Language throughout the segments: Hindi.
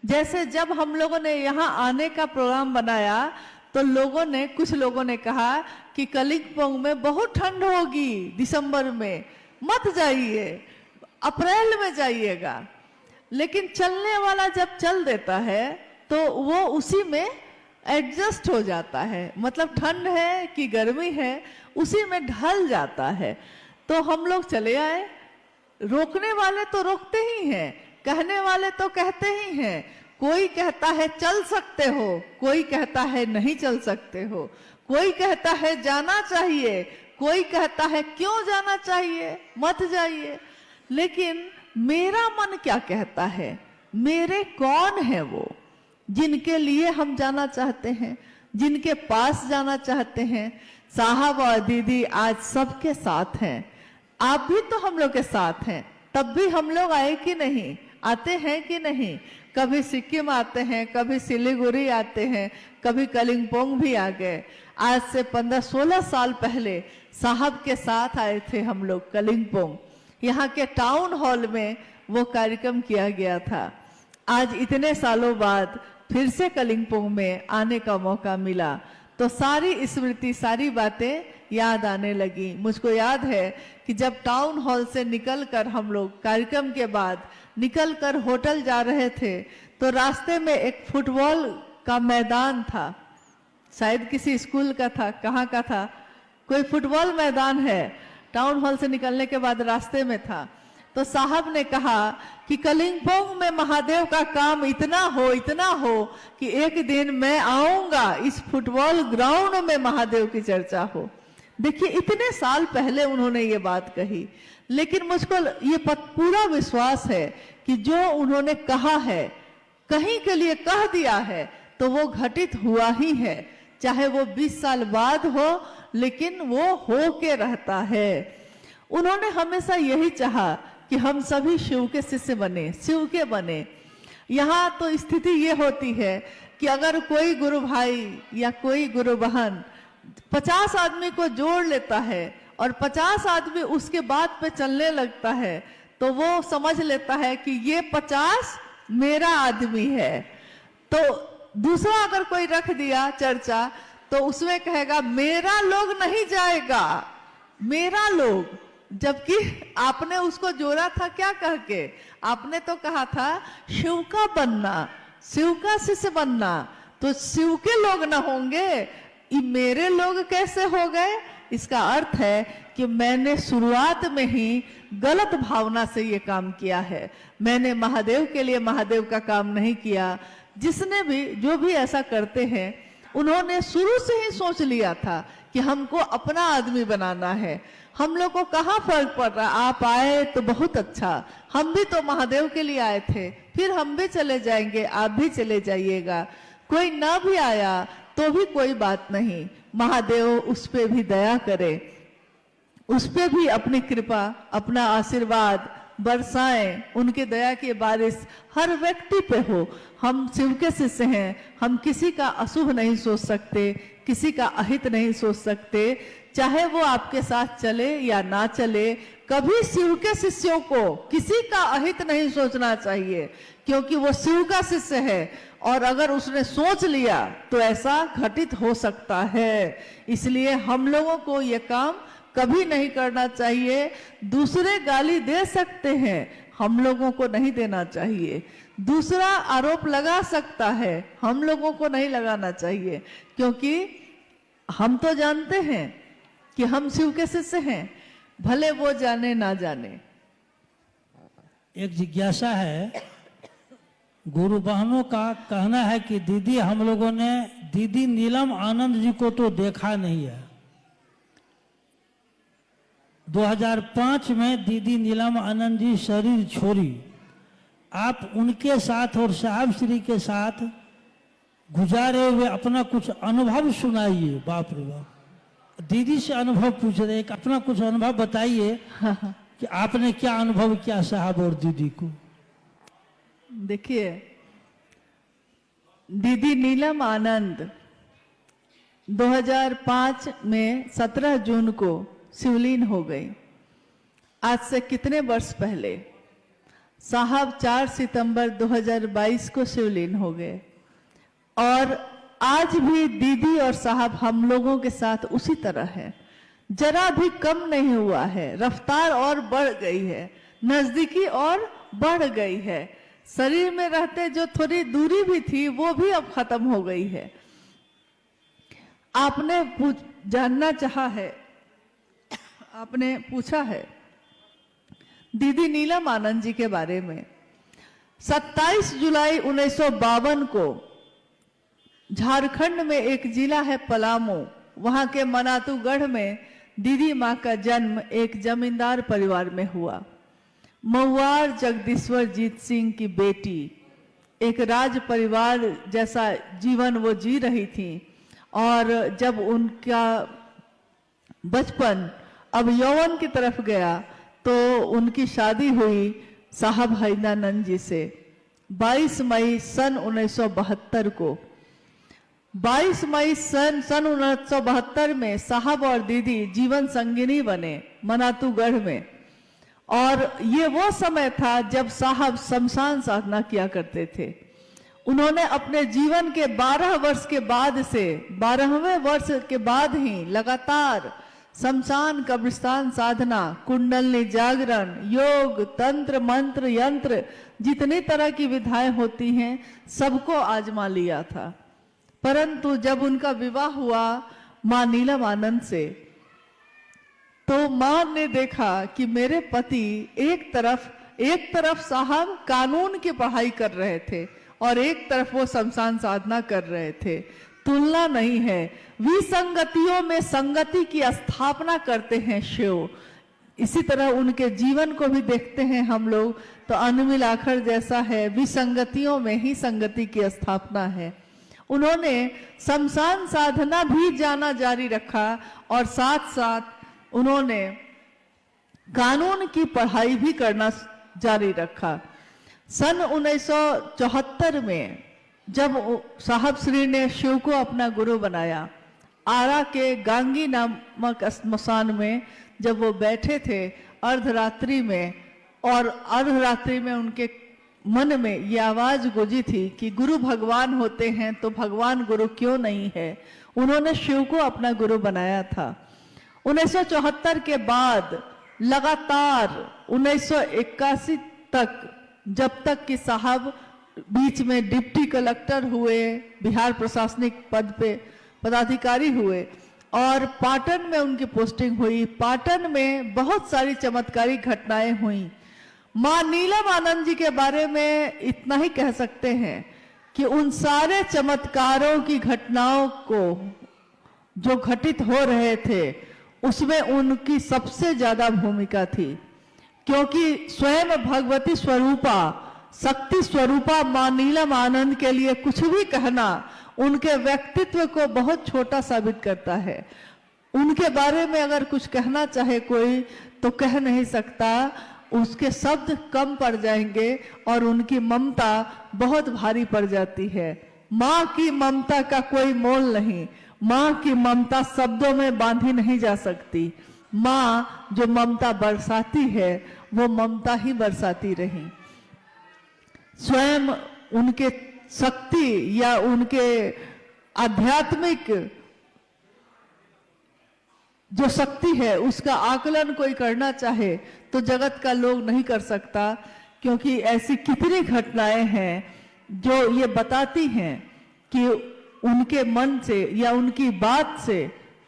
जैसे जब हम लोगों ने यहाँ आने का प्रोग्राम बनाया तो कुछ लोगों ने कहा कि कलिम्पोंग में बहुत ठंड होगी दिसंबर में, मत जाइए, अप्रैल में जाइएगा। लेकिन चलने वाला जब चल देता है तो वो उसी में एडजस्ट हो जाता है, मतलब ठंड है कि गर्मी है उसी में ढल जाता है। तो हम लोग चले आए। रोकने वाले तो रोकते ही हैं, कहने वाले तो कहते ही हैं। कोई कहता है चल सकते हो, कोई कहता है नहीं चल सकते हो, कोई कहता है जाना चाहिए, कोई कहता है क्यों जाना चाहिए, मत जाइए। लेकिन मेरा मन क्या कहता है? मेरे कौन है वो जिनके लिए हम जाना चाहते हैं, जिनके पास जाना चाहते हैं? साहब और दीदी आज सबके साथ हैं। आप भी तो हम लोग के साथ हैं। तब भी हम लोग आए कि नहीं, आते हैं कि नहीं? कभी सिक्किम आते हैं, कभी सिलीगुड़ी आते हैं, कभी कलिम्पोंग भी आ गए। आज से 15-16 साल पहले साहब के साथ आए थे हम लोग कलिम्पोंग। यहाँ के टाउन हॉल में वो कार्यक्रम किया गया था। आज इतने सालों बाद फिर से कलिम्पोंग में आने का मौका मिला तो सारी स्मृति, सारी बातें याद आने लगी। मुझको याद है कि जब टाउन हॉल से निकलकर हम लोग कार्यक्रम के बाद निकलकर होटल जा रहे थे तो रास्ते में एक फुटबॉल का मैदान था, शायद किसी स्कूल का था, कहाँ का था, कोई फुटबॉल मैदान है, टाउन हॉल से निकलने के बाद रास्ते में था। तो साहब ने कहा कि कलिम्पोंग में महादेव का काम इतना हो कि एक दिन मैं आऊंगा, इस फुटबॉल ग्राउंड में महादेव की चर्चा हो। देखिए इतने साल पहले उन्होंने ये बात कही, लेकिन मुझको ये पूरा विश्वास है कि जो उन्होंने कहा है, कहीं के लिए कह दिया है तो वो घटित हुआ ही है। चाहे वो 20 साल बाद हो, लेकिन वो हो के रहता है। उन्होंने हमेशा यही चाहा कि हम सभी शिव के शिष्य बने, शिव के बने। यहाँ तो स्थिति ये होती है कि अगर कोई गुरु भाई या कोई गुरु बहन 50 आदमी को जोड़ लेता है और 50 आदमी उसके बात पे चलने लगता है तो वो समझ लेता है कि ये 50 मेरा आदमी है। तो दूसरा अगर कोई रख दिया चर्चा तो उसमें कहेगा मेरा लोग नहीं जाएगा, मेरा लोग। जबकि आपने उसको जोड़ा था क्या कह के? आपने तो कहा था शिव का बनना, शिव का शिष्य बनना। तो शिव के लोग ना होंगे, ये मेरे लोग कैसे हो गए? इसका अर्थ है कि मैंने शुरुआत में ही गलत भावना से ये काम किया है। मैंने महादेव के लिए महादेव का काम नहीं किया। जिसने भी, जो भी ऐसा करते हैं, उन्होंने शुरू से ही सोच लिया था कि हमको अपना आदमी बनाना है। हम लोग को कहाँ फर्क पड़ रहा, आप आए तो बहुत अच्छा, हम भी तो महादेव के लिए आए थे, फिर हम भी चले जाएंगे, आप भी चले जाइएगा। कोई ना भी आया तो भी कोई बात नहीं, महादेव उस पे भी दया करे, उस पे भी अपनी कृपा, अपना आशीर्वाद बरसाएं, उनके दया की बारिश हर व्यक्ति पे हो। हम शिव के शिष्य हैं, हम किसी का अशुभ नहीं सोच सकते, किसी का अहित नहीं सोच सकते, चाहे वो आपके साथ चले या ना चले। कभी शिव के शिष्यों को किसी का अहित नहीं सोचना चाहिए, क्योंकि वो शिव का शिष्य है और अगर उसने सोच लिया तो ऐसा घटित हो सकता है। इसलिए हम लोगों को ये काम कभी नहीं करना चाहिए। दूसरे गाली दे सकते हैं, हम लोगों को नहीं देना चाहिए। दूसरा आरोप लगा सकता है, हम लोगों को नहीं लगाना चाहिए, क्योंकि हम तो जानते हैं कि हम शिव के शिष्य हैं, भले वो जाने ना जाने। एक जिज्ञासा है, गुरु बहनों का कहना है कि दीदी हम लोगों ने दीदी नीलम आनंद जी को तो देखा नहीं है। 2005 में दीदी नीलम आनंद जी शरीर छोड़ी, आप उनके साथ और साहब श्री के साथ गुजारे हुए अपना कुछ अनुभव सुनाइए। बाप रे बाप, दीदी से अनुभव पूछ रहे, एक अपना कुछ अनुभव बताइए कि आपने क्या अनुभव किया साहब और दीदी को। देखिए, दीदी नीलम आनंद 2005 में 17 जून को शिवलीन हो गई। आज से कितने वर्ष पहले, साहब 4 सितंबर 2022 को शिवलीन हो गए और आज भी दीदी और साहब हम लोगों के साथ उसी तरह है, जरा भी कम नहीं हुआ है, रफ्तार और बढ़ गई है, नजदीकी और बढ़ गई है। शरीर में रहते जो थोड़ी दूरी भी थी वो भी अब खत्म हो गई है। आपने जानना चाहा है, आपने पूछा है दीदी नीलम आनंद जी के बारे में। 27 जुलाई 1952 को झारखंड में एक जिला है पलामू, वहां के मनातूगढ़ में दीदी माँ का जन्म एक जमींदार परिवार में हुआ। महुआर जगदीश्वर जीत सिंह की बेटी एक राज परिवार जैसा जीवन वो जी रही थी और जब उनका बचपन अब यौवन की तरफ गया तो उनकी शादी हुई साहब हैदरानंद जी से 22 मई सन 1972 को। 22 मई सन 1972 में साहब और दीदी जीवन संगिनी बने मनातूगढ़ में। और ये वो समय था जब साहब शमशान साधना किया करते थे। उन्होंने अपने जीवन के 12 वर्ष के बाद से 12वें वर्ष के बाद ही लगातार शमशान कब्रिस्तान साधना, कुंडलनी जागरण, योग, तंत्र, मंत्र, यंत्र, जितनी तरह की विधाएं होती हैं सबको आजमा लिया था। परंतु जब उनका विवाह हुआ मां नीलम आनंद से, तो मां ने देखा कि मेरे पति एक तरफ साहब कानून की पढ़ाई कर रहे थे और एक तरफ वो शमशान साधना कर रहे थे। तुलना नहीं है, विसंगतियों में संगति की स्थापना करते हैं शिव। इसी तरह उनके जीवन को भी देखते हैं हम लोग तो अनमिल आखर जैसा है, विसंगतियों में ही संगति की स्थापना है। उन्होंने शमशान साधना भी जाना जारी रखा और साथ साथ उन्होंने कानून की पढ़ाई भी करना जारी रखा। सन 1974 में जब साहब श्री ने शिव को अपना गुरु बनाया, आरा के गांगी नामक स्मशान में जब वो बैठे थे अर्धरात्रि में, और अर्धरात्रि में उनके मन में ये आवाज गूंजी थी कि गुरु भगवान होते हैं तो भगवान गुरु क्यों नहीं है। उन्होंने शिव को अपना गुरु बनाया था। 1974 के बाद लगातार 1981 तक, जब तक कि साहब बीच में डिप्टी कलेक्टर हुए, बिहार प्रशासनिक पद पे पदाधिकारी हुए और पाटन में उनकी पोस्टिंग हुई। पाटन में बहुत सारी चमत्कारी घटनाएं हुई। मां नीलम आनंद जी के बारे में इतना ही कह सकते हैं कि उन सारे चमत्कारों की घटनाओं को जो घटित हो रहे थे उसमें उनकी सबसे ज्यादा भूमिका थी, क्योंकि स्वयं भगवती स्वरूपा, शक्ति स्वरूपा मां नीलम आनंद के लिए कुछ भी कहना उनके व्यक्तित्व को बहुत छोटा साबित करता है। उनके बारे में अगर कुछ कहना चाहे कोई तो कह नहीं सकता, उसके शब्द कम पड़ जाएंगे और उनकी ममता बहुत भारी पड़ जाती है। माँ की ममता का कोई मोल नहीं, माँ की ममता शब्दों में बांधी नहीं जा सकती। माँ जो ममता बरसाती है वो ममता ही बरसाती रही। स्वयं उनके शक्ति या उनके आध्यात्मिक जो शक्ति है उसका आकलन कोई करना चाहे तो जगत का लोग नहीं कर सकता, क्योंकि ऐसी कितनी घटनाएं हैं जो ये बताती हैं कि उनके मन से या उनकी बात से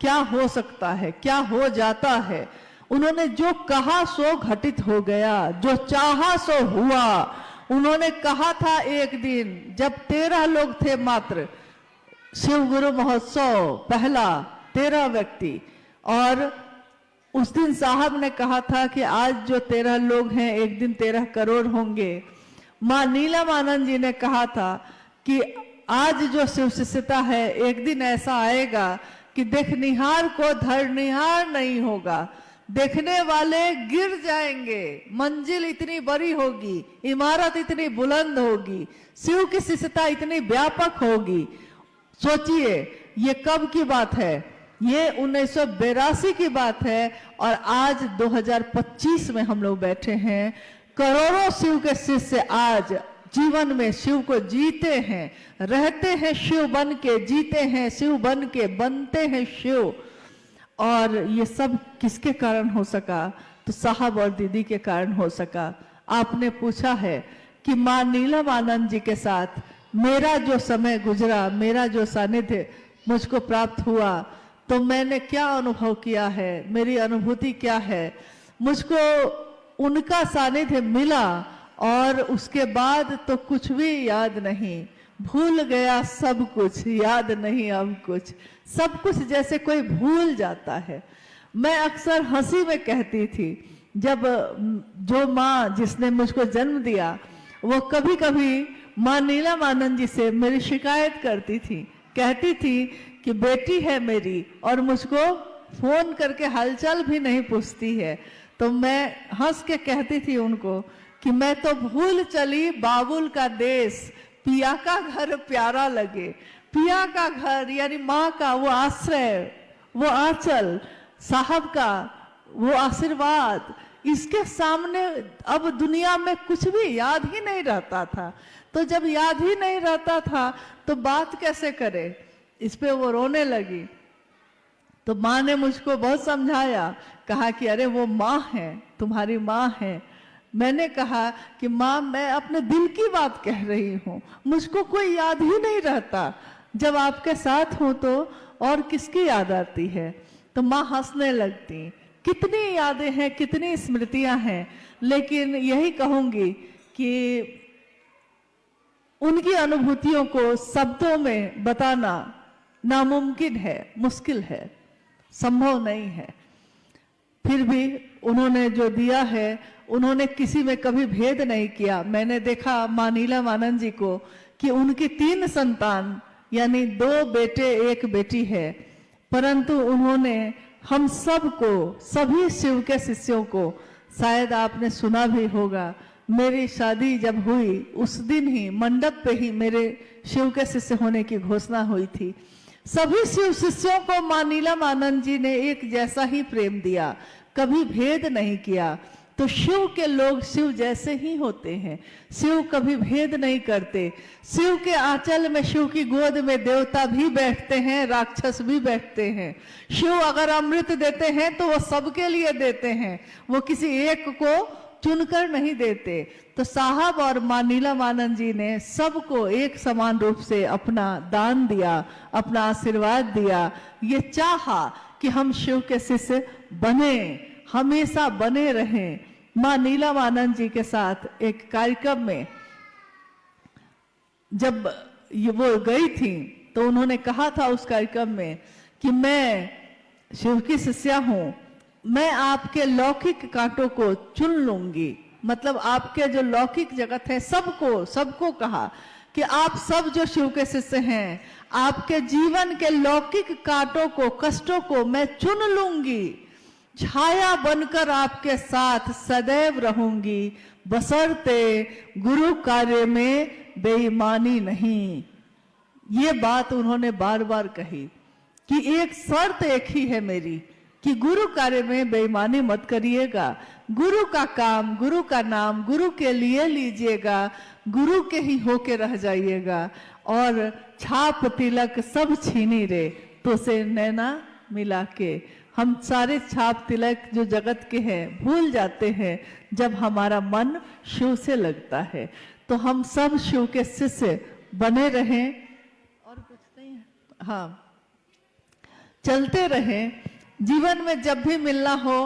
क्या हो सकता है, क्या हो जाता है। उन्होंने जो कहा सो घटित हो गया, जो चाहा सो हुआ। उन्होंने कहा था एक दिन जब 13 लोग थे मात्र, शिव गुरु महोत्सव पहला 13 व्यक्ति, और उस दिन साहब ने कहा था कि आज जो 13 लोग हैं एक दिन 13 करोड़ होंगे। मां नीलम आनंद जी ने कहा था कि आज जो शिव शिष्यता है एक दिन ऐसा आएगा कि देखनिहार को धरनिहार नहीं होगा, देखने वाले गिर जाएंगे, मंजिल इतनी बड़ी होगी, इमारत इतनी बुलंद होगी, शिव की शिष्यता इतनी व्यापक होगी। सोचिए ये कब की बात है, ये 1982 की बात है और आज 2025 में हम लोग बैठे हैं। करोड़ों शिव के शिष्य आज जीवन में शिव को जीते हैं, रहते हैं शिव बन के, जीते हैं शिव बन के, बनते हैं शिव। और ये सब किसके कारण हो सका? तो साहब और दीदी के कारण हो सका। आपने पूछा है कि मां नीलम आनंद जी के साथ मेरा जो समय गुजरा, मेरा जो सानिध्य मुझको प्राप्त हुआ, तो मैंने क्या अनुभव किया है, मेरी अनुभूति क्या है। मुझको उनका सानिध्य मिला और उसके बाद तो कुछ भी याद नहीं, भूल गया सब कुछ, याद नहीं अब कुछ, सब कुछ जैसे कोई भूल जाता है। मैं अक्सर हंसी में कहती थी, जब जो माँ जिसने मुझको जन्म दिया वो कभी कभी माँ नीलम आनंद जी से मेरी शिकायत करती थी, कहती थी कि बेटी है मेरी और मुझको फोन करके हालचाल भी नहीं पूछती है। तो मैं हंस के कहती थी उनको कि मैं तो भूल चली बाबुल का देश, पिया का घर प्यारा लगे। पिया का घर यानी माँ का वो आश्रय, वो आंचल, साहब का वो आशीर्वाद, इसके सामने अब दुनिया में कुछ भी याद ही नहीं रहता था। तो जब याद ही नहीं रहता था तो बात कैसे करे? इस पे वो रोने लगी। तो माँ ने मुझको बहुत समझाया, कहा कि अरे वो माँ है, तुम्हारी माँ है। मैंने कहा कि माँ मैं अपने दिल की बात कह रही हूँ, मुझको कोई याद ही नहीं रहता, जब आपके साथ हूँ तो और किसकी याद आती है। तो माँ हंसने लगती। कितनी यादें हैं, कितनी स्मृतियां हैं, लेकिन यही कहूंगी कि उनकी अनुभूतियों को शब्दों में बताना नामुमकिन है, मुश्किल है, संभव नहीं है। फिर भी उन्होंने जो दिया है, उन्होंने किसी में कभी भेद नहीं किया। मैंने देखा मां नीलम आनंद जी को कि उनकी 3 संतान यानी 2 बेटे 1 बेटी है, परंतु उन्होंने हम सबको, सभी शिव के शिष्यों को, शायद आपने सुना भी होगा, मेरी शादी जब हुई उस दिन ही मंडप पे ही मेरे शिव के शिष्य होने की घोषणा हुई थी। सभी शिव शिष्यों को मां नीलम आनंद जी ने एक जैसा ही प्रेम दिया, कभी भेद नहीं किया। तो शिव के लोग शिव जैसे ही होते हैं, शिव कभी भेद नहीं करते। शिव के आंचल में, शिव की गोद में देवता भी बैठते हैं, राक्षस भी बैठते हैं। शिव अगर अमृत देते हैं तो वो सबके लिए देते हैं, वो किसी एक को चुनकर नहीं देते। तो साहब और मां नीलम आनंद जी ने सबको एक समान रूप से अपना दान दिया, अपना आशीर्वाद दिया। ये चाहा कि हम शिव के शिष्य बने, हमेशा बने रहें। मां नीलम आनंद जी के साथ एक कार्यक्रम में जब वो गई थी तो उन्होंने कहा था उस कार्यक्रम में कि मैं शिव की शिष्या हूं, मैं आपके लौकिक कांटों को चुन लूंगी। मतलब आपके जो लौकिक जगत है, सबको कहा कि आप सब जो शिव के शिष्य हैं, आपके जीवन के लौकिक कांटों को, कष्टों को मैं चुन लूंगी, छाया बनकर आपके साथ सदैव रहूंगी, बशर्ते गुरु कार्य में बेईमानी नहीं। ये बात उन्होंने बार बार कही कि एक शर्त एक ही है मेरी कि गुरु कार्य में बेईमानी मत करिएगा, गुरु का काम, गुरु का नाम गुरु के लिए लीजिएगा, गुरु के ही होके रह जाइएगा। और छाप तिलक सब छीनी रे तो से नैना मिला के। हम सारे छाप तिलक जो जगत के हैं भूल जाते हैं जब हमारा मन शिव से लगता है। तो हम सब शिव के शिष्य बने रहें और कुछ नहीं है, हाँ, चलते रहें। जीवन में जब भी मिलना हो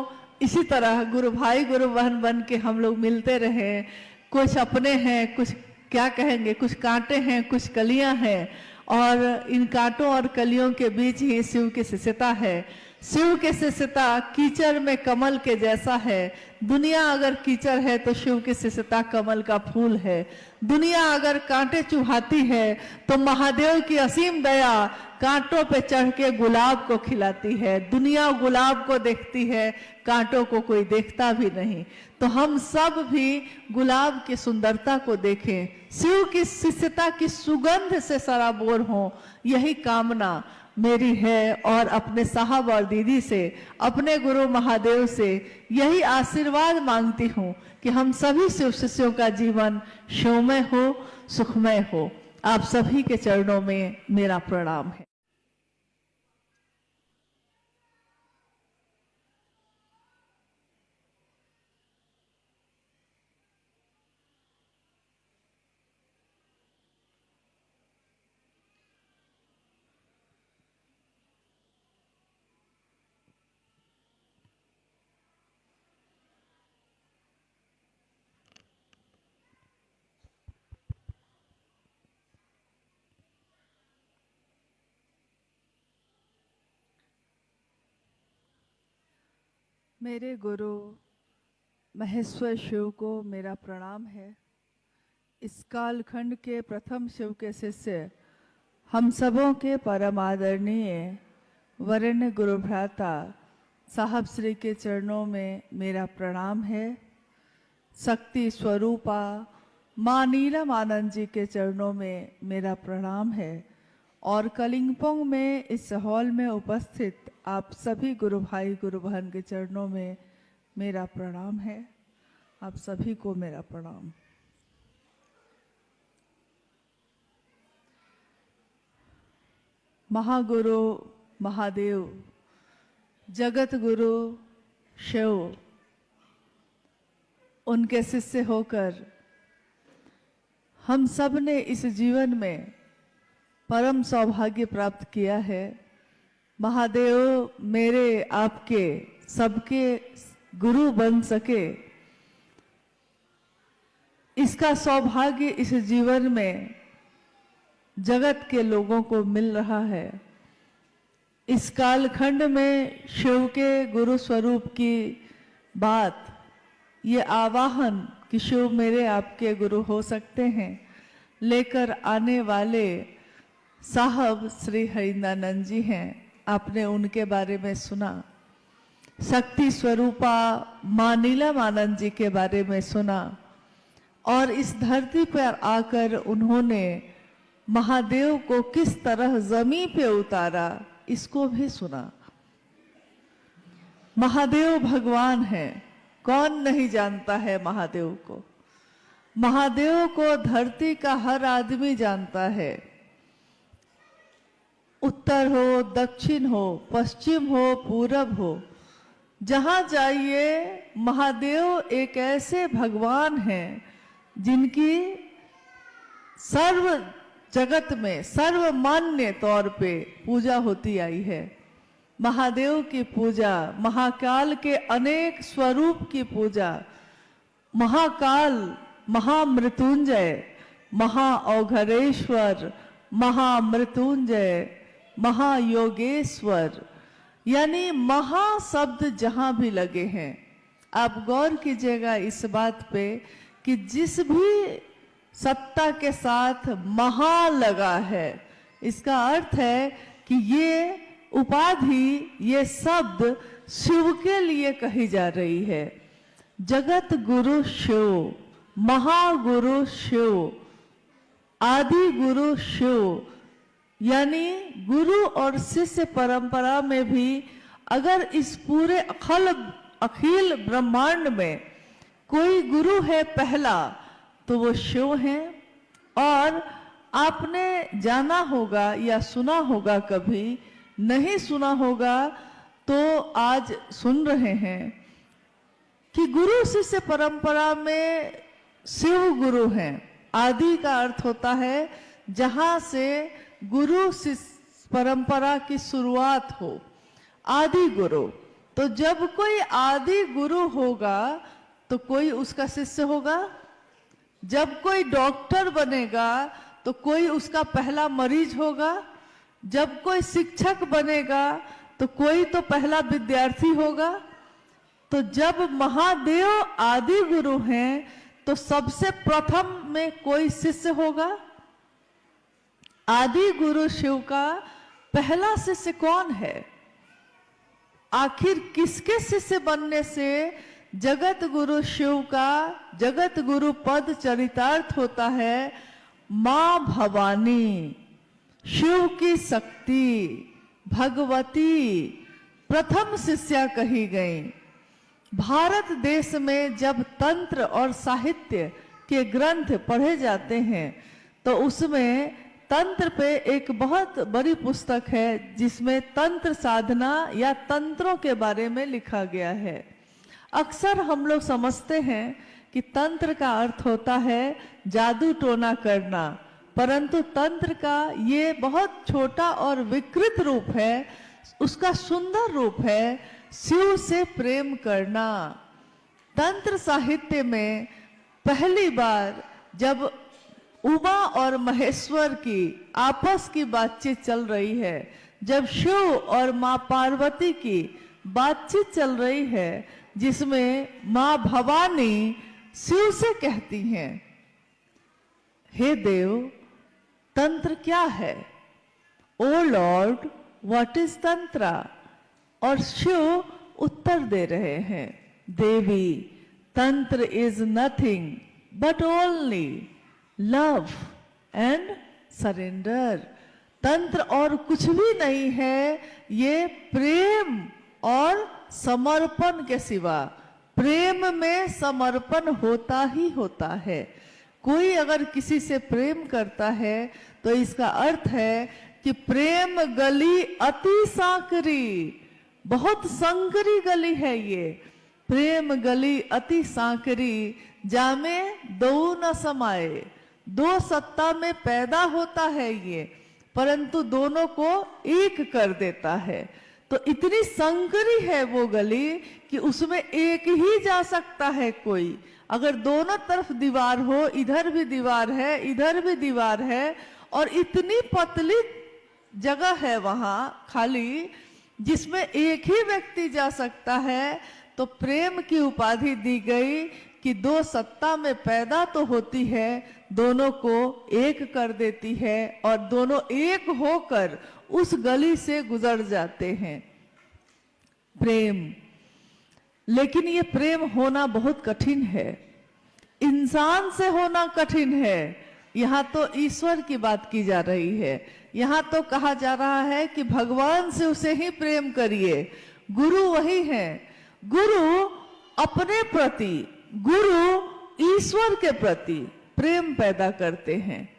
इसी तरह गुरु भाई गुरु बहन बन के हम लोग मिलते रहें। कुछ अपने हैं, कुछ क्या कहेंगे, कुछ कांटे हैं, कुछ कलियां हैं, और इन कांटों और कलियों के बीच ही शिव की शिष्यता है। शिव के शिष्यता कीचड़ में कमल के जैसा है। दुनिया अगर कीचड़ है तो शिव की शिष्यता कमल का फूल है। दुनिया अगर कांटे चुभाती है तो महादेव की असीम दया कांटों पे चढ़ के गुलाब को खिलाती है। दुनिया गुलाब को देखती है, कांटों को कोई देखता भी नहीं। तो हम सब भी गुलाब की सुंदरता को देखें, शिव की शिष्यता की सुगंध से सराबोर हों, यही कामना मेरी है। और अपने साहब और दीदी से, अपने गुरु महादेव से यही आशीर्वाद मांगती हूँ कि हम सभी शिव शिष्यों का जीवन शिवमय हो, सुखमय हो। आप सभी के चरणों में मेरा प्रणाम है। मेरे गुरु महेश्वर शिव को मेरा प्रणाम है। इस कालखंड के प्रथम शिव के शिष्य हम सबों के परम आदरणीय वरेण्य गुरु भ्राता साहब श्री के चरणों में मेरा प्रणाम है। शक्ति स्वरूपा माँ नीलम आनंद जी के चरणों में मेरा प्रणाम है। और कलिंगपोंग में इस हॉल में उपस्थित आप सभी गुरु भाई गुरु बहन के चरणों में मेरा प्रणाम है। आप सभी को मेरा प्रणाम। महागुरु महादेव जगत गुरु शिव, उनके शिष्य होकर हम सब ने इस जीवन में परम सौभाग्य प्राप्त किया है। महादेव मेरे आपके सबके गुरु बन सके, इसका सौभाग्य इस जीवन में जगत के लोगों को मिल रहा है। इस कालखंड में शिव के गुरु स्वरूप की बात, ये आवाहन कि शिव मेरे आपके गुरु हो सकते हैं, लेकर आने वाले साहब श्री हरिंदानंद जी हैं। आपने उनके बारे में सुना। शक्ति स्वरूपा माँ नीलम आनंद जी के बारे में सुना। और इस धरती पर आकर उन्होंने महादेव को किस तरह जमीन पे उतारा, इसको भी सुना। महादेव भगवान है, कौन नहीं जानता है महादेव को। महादेव को धरती का हर आदमी जानता है। उत्तर हो, दक्षिण हो, पश्चिम हो, पूरब हो, जहां जाइए महादेव एक ऐसे भगवान हैं जिनकी सर्व जगत में सर्वमान्य तौर पे पूजा होती आई है। महादेव की पूजा, महाकाल के अनेक स्वरूप की पूजा, महाकाल, महामृत्युंजय, महाऔघरेश्वर, महामृत्युंजय, महायोगेश्वर, यानी महा शब्द जहां भी लगे हैं। आप गौर कीजिएगा इस बात पे कि जिस भी सत्ता के साथ महा लगा है, इसका अर्थ है कि ये उपाधि, ये शब्द शिव के लिए कही जा रही है। जगत गुरु शिव, महागुरु शिव, आदि गुरु शिव, यानी गुरु और शिष्य परंपरा में भी अगर इस पूरे अखिल ब्रह्मांड में कोई गुरु है पहला, तो वो शिव हैं। और आपने जाना होगा या सुना होगा, कभी नहीं सुना होगा तो आज सुन रहे हैं कि गुरु शिष्य परंपरा में शिव गुरु हैं। आदि का अर्थ होता है जहां से गुरु शिष्य परंपरा की शुरुआत हो, आदि गुरु। तो जब कोई आदि गुरु होगा तो कोई उसका शिष्य होगा। जब कोई डॉक्टर बनेगा तो कोई उसका पहला मरीज होगा। जब कोई शिक्षक बनेगा तो कोई तो पहला विद्यार्थी होगा। तो जब महादेव आदि गुरु हैं तो सबसे प्रथम में कोई शिष्य होगा। आदि गुरु शिव का पहला शिष्य कौन है? आखिर किसके शिष्य बनने से जगत गुरु शिव का जगत गुरु पद चरितार्थ होता है? मां भवानी, शिव की शक्ति, भगवती प्रथम शिष्या कही गई। भारत देश में जब तंत्र और साहित्य के ग्रंथ पढ़े जाते हैं तो उसमें तंत्र पे एक बहुत बड़ी पुस्तक है जिसमें तंत्र साधना या तंत्रों के बारे में लिखा गया है। अक्सर हम लोग समझते हैं कि तंत्र का अर्थ होता है जादू टोना करना, परंतु तंत्र का ये बहुत छोटा और विकृत रूप है। उसका सुंदर रूप है शिव से प्रेम करना। तंत्र साहित्य में पहली बार जब उमा और महेश्वर की आपस की बातचीत चल रही है, जब शिव और माँ पार्वती की बातचीत चल रही है, जिसमें माँ भवानी शिव से कहती हैं, हे देव तंत्र क्या है? ओ लॉर्ड व्हाट इज तंत्रा? और शिव उत्तर दे रहे हैं, देवी तंत्र is nothing but only love and surrender. तंत्र और कुछ भी नहीं है, ये प्रेम और समर्पण के सिवा। प्रेम में समर्पण होता ही होता है। कोई अगर किसी से प्रेम करता है तो इसका अर्थ है कि प्रेम गली अति सांकरी, बहुत संकरी गली है ये। प्रेम गली अति सांकरी, जामे दो न समाये। दो सत्ता में पैदा होता है ये, परंतु दोनों को एक कर देता है। तो इतनी संकरी है वो गली कि उसमें एक ही जा सकता है कोई। अगर दोनों तरफ दीवार हो, इधर भी दीवार है, इधर भी दीवार है, और इतनी पतली जगह है वहां खाली, जिसमें एक ही व्यक्ति जा सकता है, तो प्रेम की उपाधि दी गई कि दो सत्ता में पैदा तो होती है, दोनों को एक कर देती है और दोनों एक होकर उस गली से गुजर जाते हैं। प्रेम, लेकिन ये प्रेम होना बहुत कठिन है। इंसान से होना कठिन है। यहाँ तो ईश्वर की बात की जा रही है। यहाँ तो कहा जा रहा है कि भगवान से उसे ही प्रेम करिए। गुरु वही है। गुरु अपने प्रति, गुरु ईश्वर के प्रति प्रेम पैदा करते हैं।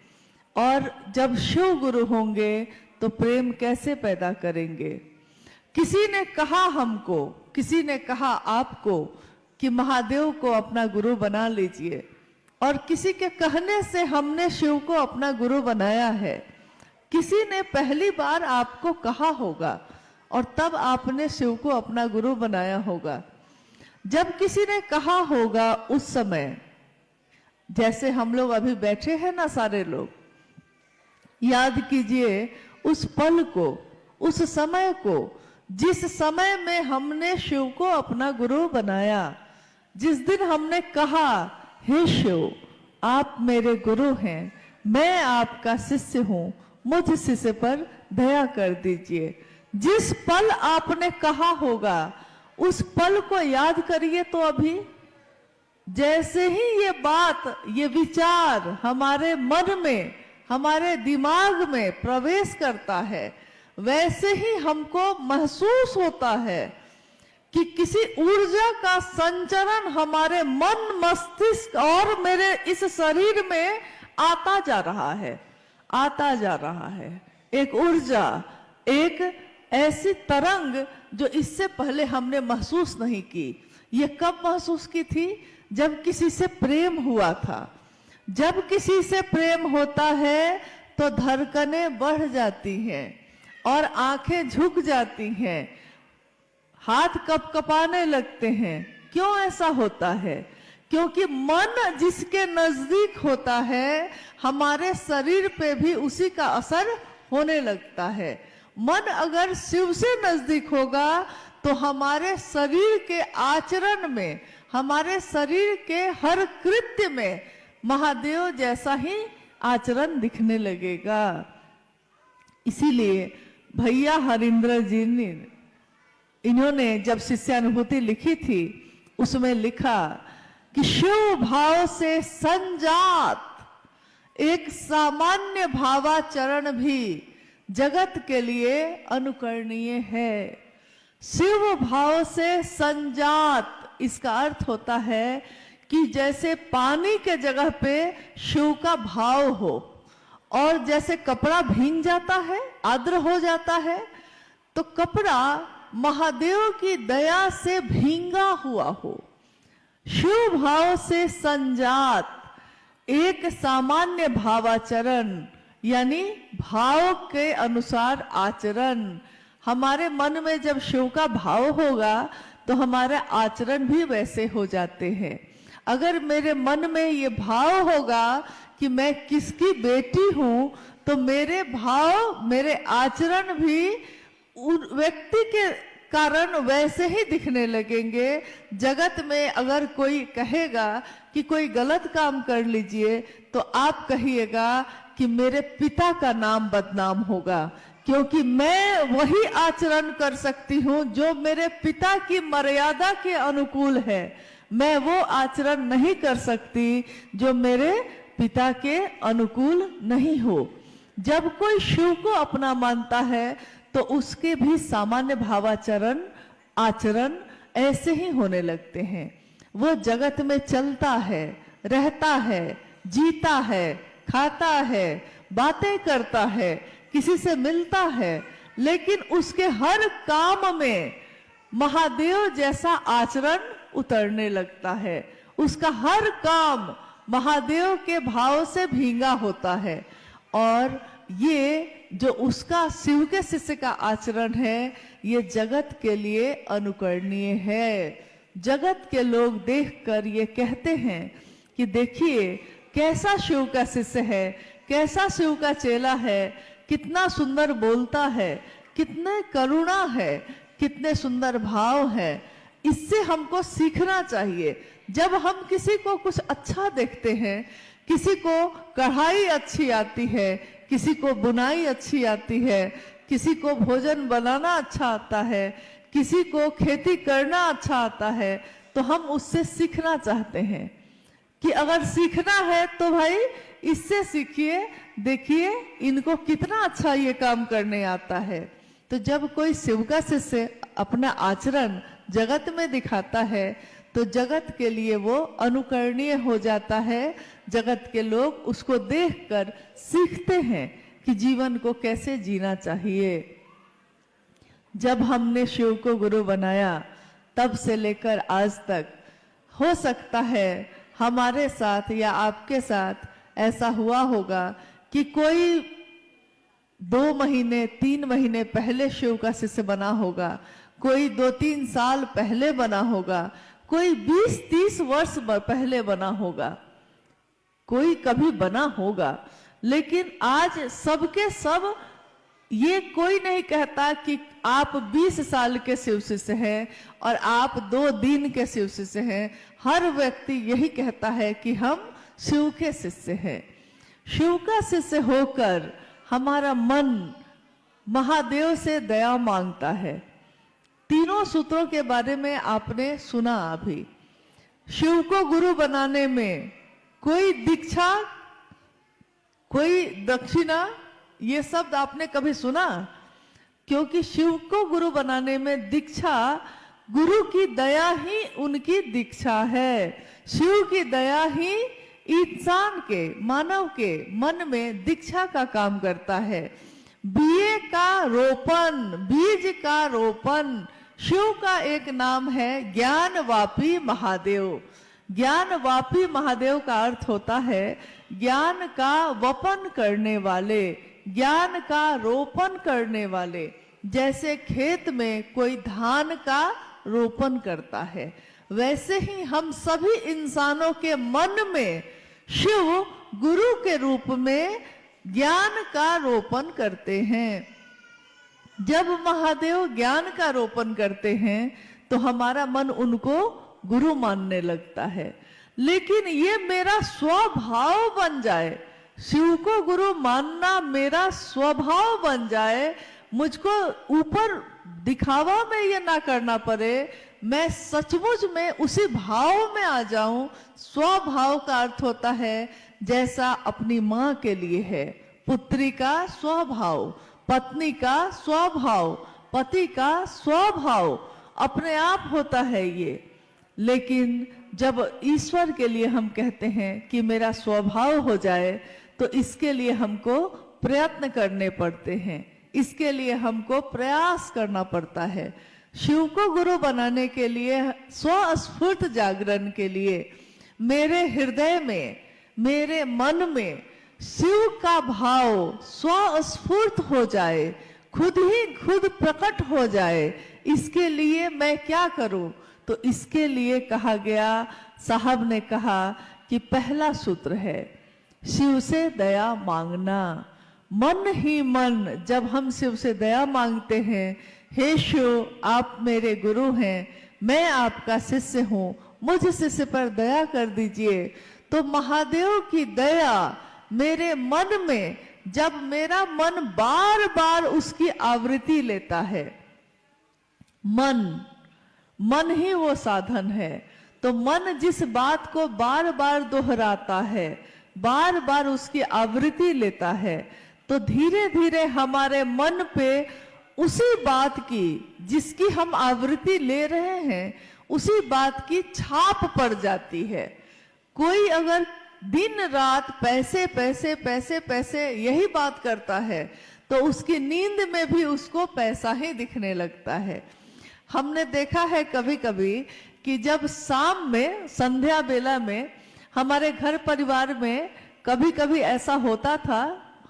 और जब शिव गुरु होंगे तो प्रेम कैसे पैदा करेंगे? किसी ने कहा हमको, किसी ने कहा आपको कि महादेव को अपना गुरु बना लीजिए, और किसी के कहने से हमने शिव को अपना गुरु बनाया है। किसी ने पहली बार आपको कहा होगा और तब आपने शिव को अपना गुरु बनाया होगा। जब किसी ने कहा होगा उस समय, जैसे हम लोग अभी बैठे हैं ना सारे लोग, याद कीजिए उस पल को, उस समय को, जिस समय में हमने शिव को अपना गुरु बनाया। जिस दिन हमने कहा, हे शिव आप मेरे गुरु हैं, मैं आपका शिष्य हूं, मुझ शिष्य पर दया कर दीजिए। जिस पल आपने कहा होगा उस पल को याद करिए। तो अभी जैसे ही ये बात, ये विचार हमारे मन में, हमारे दिमाग में प्रवेश करता है, वैसे ही हमको महसूस होता है कि किसी ऊर्जा का संचरण हमारे मन, मस्तिष्क और मेरे इस शरीर में आता जा रहा है, आता जा रहा है। एक ऊर्जा, एक ऐसी तरंग जो इससे पहले हमने महसूस नहीं की। ये कब महसूस की थी? जब किसी से प्रेम हुआ था। जब किसी से प्रेम होता है तो धड़कनें बढ़ जाती हैं और आंखें झुक जाती हैं, हाथ कपकपाने लगते हैं। क्यों ऐसा होता है? क्योंकि मन जिसके नजदीक होता है, हमारे शरीर पे भी उसी का असर होने लगता है। मन अगर शिव से नजदीक होगा तो हमारे शरीर के आचरण में, हमारे शरीर के हर कृत्य में महादेव जैसा ही आचरण दिखने लगेगा। इसीलिए भैया हरिंद्र जी ने, इन्होंने जब शिष्यानुभूति लिखी थी उसमें लिखा कि शिव भाव से संजात एक सामान्य भावाचरण भी जगत के लिए अनुकरणीय है। शिव भाव से संजात इसका अर्थ होता है कि जैसे पानी के जगह पे शिव का भाव हो, और जैसे कपड़ा भीग जाता है, आर्द्र हो जाता है, तो कपड़ा महादेव की दया से भींगा हुआ हो, शिव भाव से संजात एक सामान्य भावाचरण, यानी भाव के अनुसार आचरण। हमारे मन में जब शिव का भाव होगा तो हमारे आचरण भी वैसे हो जाते हैं। अगर मेरे मन में ये भाव होगा कि मैं किसकी बेटी हूं, तो मेरे भाव, मेरे आचरण भी उन व्यक्ति के कारण वैसे ही दिखने लगेंगे। जगत में अगर कोई कहेगा कि कोई गलत काम कर लीजिए, तो आप कहिएगा कि मेरे पिता का नाम बदनाम होगा, क्योंकि मैं वही आचरण कर सकती हूं जो मेरे पिता की मर्यादा के अनुकूल है। मैं वो आचरण नहीं कर सकती जो मेरे पिता के अनुकूल नहीं हो। जब कोई शिव को अपना मानता है तो उसके भी सामान्य भावाचरण, आचरण ऐसे ही होने लगते हैं। वो जगत में चलता है, रहता है, जीता है, खाता है, बातें करता है, किसी से मिलता है, लेकिन उसके हर काम में महादेव जैसा आचरण उतरने लगता है। उसका हर काम महादेव के भाव से भींगा होता है। और ये जो उसका शिव के शिष्य का आचरण है, ये जगत के लिए अनुकरणीय है। जगत के लोग देखकर ये कहते हैं कि देखिए कैसा शिव का शिष्य है, कैसा शिव का चेला है, कितना सुंदर बोलता है, कितने करुणा है, कितने सुंदर भाव है। इससे हमको सीखना चाहिए। जब हम किसी को कुछ अच्छा देखते हैं, किसी को कढ़ाई अच्छी आती है, किसी को बुनाई अच्छी आती है, किसी को भोजन बनाना अच्छा आता है, किसी को खेती करना अच्छा आता है, तो हम उससे सीखना चाहते हैं कि अगर सीखना है तो भाई इससे सीखिए, देखिए इनको कितना अच्छा ये काम करने आता है। तो जब कोई शिव का शिष्य अपना आचरण जगत में दिखाता है तो जगत के लिए वो अनुकरणीय हो जाता है। जगत के लोग उसको देखकर सीखते हैं कि जीवन को कैसे जीना चाहिए। जब हमने शिव को गुरु बनाया तब से लेकर आज तक, हो सकता है हमारे साथ या आपके साथ ऐसा हुआ होगा कि कोई 2 महीने 3 महीने पहले शिव का शिष्य बना होगा, कोई 2-3 साल पहले बना होगा, कोई 20-30 वर्ष पहले बना होगा, कोई कभी बना होगा। लेकिन आज सबके सब, ये कोई नहीं कहता कि आप 20 साल के शिव शिष्य हैं और आप 2 दिन के शिव शिष्य हैं। हर व्यक्ति यही कहता है कि हम शिव के शिष्य हैं। शिव का शिष्य होकर हमारा मन महादेव से दया मांगता है। तीनों सूत्रों के बारे में आपने सुना अभी। शिव को गुरु बनाने में कोई दीक्षा, कोई दक्षिणा, ये शब्द आपने कभी सुना? क्योंकि शिव को गुरु बनाने में दीक्षा, गुरु की दया ही उनकी दीक्षा है। शिव की दया ही इंसान के, मानव के मन में दीक्षा का काम करता है। बीए का रोपण, बीज का रोपण, शिव का एक नाम है ज्ञानवापी महादेव। ज्ञानवापी महादेव का अर्थ होता है ज्ञान का वपन करने वाले, ज्ञान का रोपण करने वाले। जैसे खेत में कोई धान का रोपण करता है, वैसे ही हम सभी इंसानों के मन में शिव गुरु के रूप में ज्ञान का रोपण करते हैं। जब महादेव ज्ञान का रोपण करते हैं तो हमारा मन उनको गुरु मानने लगता है। लेकिन ये मेरा स्वभाव बन जाए, शिव को गुरु मानना मेरा स्वभाव बन जाए, मुझको ऊपर दिखावा में ये ना करना पड़े, मैं सचमुच में उसी भाव में आ जाऊं। स्वभाव का अर्थ होता है जैसा अपनी माँ के लिए है, पुत्री का स्वभाव, पत्नी का स्वभाव, पति का स्वभाव अपने आप होता है। ये लेकिन जब ईश्वर के लिए हम कहते हैं कि मेरा स्वभाव हो जाए, तो इसके लिए हमको प्रयत्न करने पड़ते हैं, इसके लिए हमको प्रयास करना पड़ता है। शिव को गुरु बनाने के लिए, स्वस्फूर्त जागरण के लिए मेरे हृदय में, मेरे मन में शिव का भाव स्वस्फूर्त हो जाए, खुद ही खुद प्रकट हो जाए, इसके लिए मैं क्या करूं? तो इसके लिए कहा गया, साहब ने कहा कि पहला सूत्र है शिव से दया मांगना। मन ही मन जब हम शिव से दया मांगते हैं, हे शिव आप मेरे गुरु हैं, मैं आपका शिष्य हूं, मुझ शिष्य पर दया कर दीजिए, तो महादेव की दया मेरे मन में, जब मेरा मन बार बार उसकी आवृत्ति लेता है, मन ही वो साधन है, तो मन जिस बात को बार बार दोहराता है, बार बार उसकी आवृत्ति लेता है, तो धीरे धीरे हमारे मन पे उसी बात की, जिसकी हम आवृत्ति ले रहे हैं, उसी बात की छाप पड़ जाती है। कोई अगर दिन रात पैसे पैसे पैसे पैसे यही बात करता है, तो उसकी नींद में भी उसको पैसा ही दिखने लगता है। हमने देखा है कभी कभी कि जब शाम में, संध्या बेला में, हमारे घर परिवार में कभी कभी ऐसा होता था,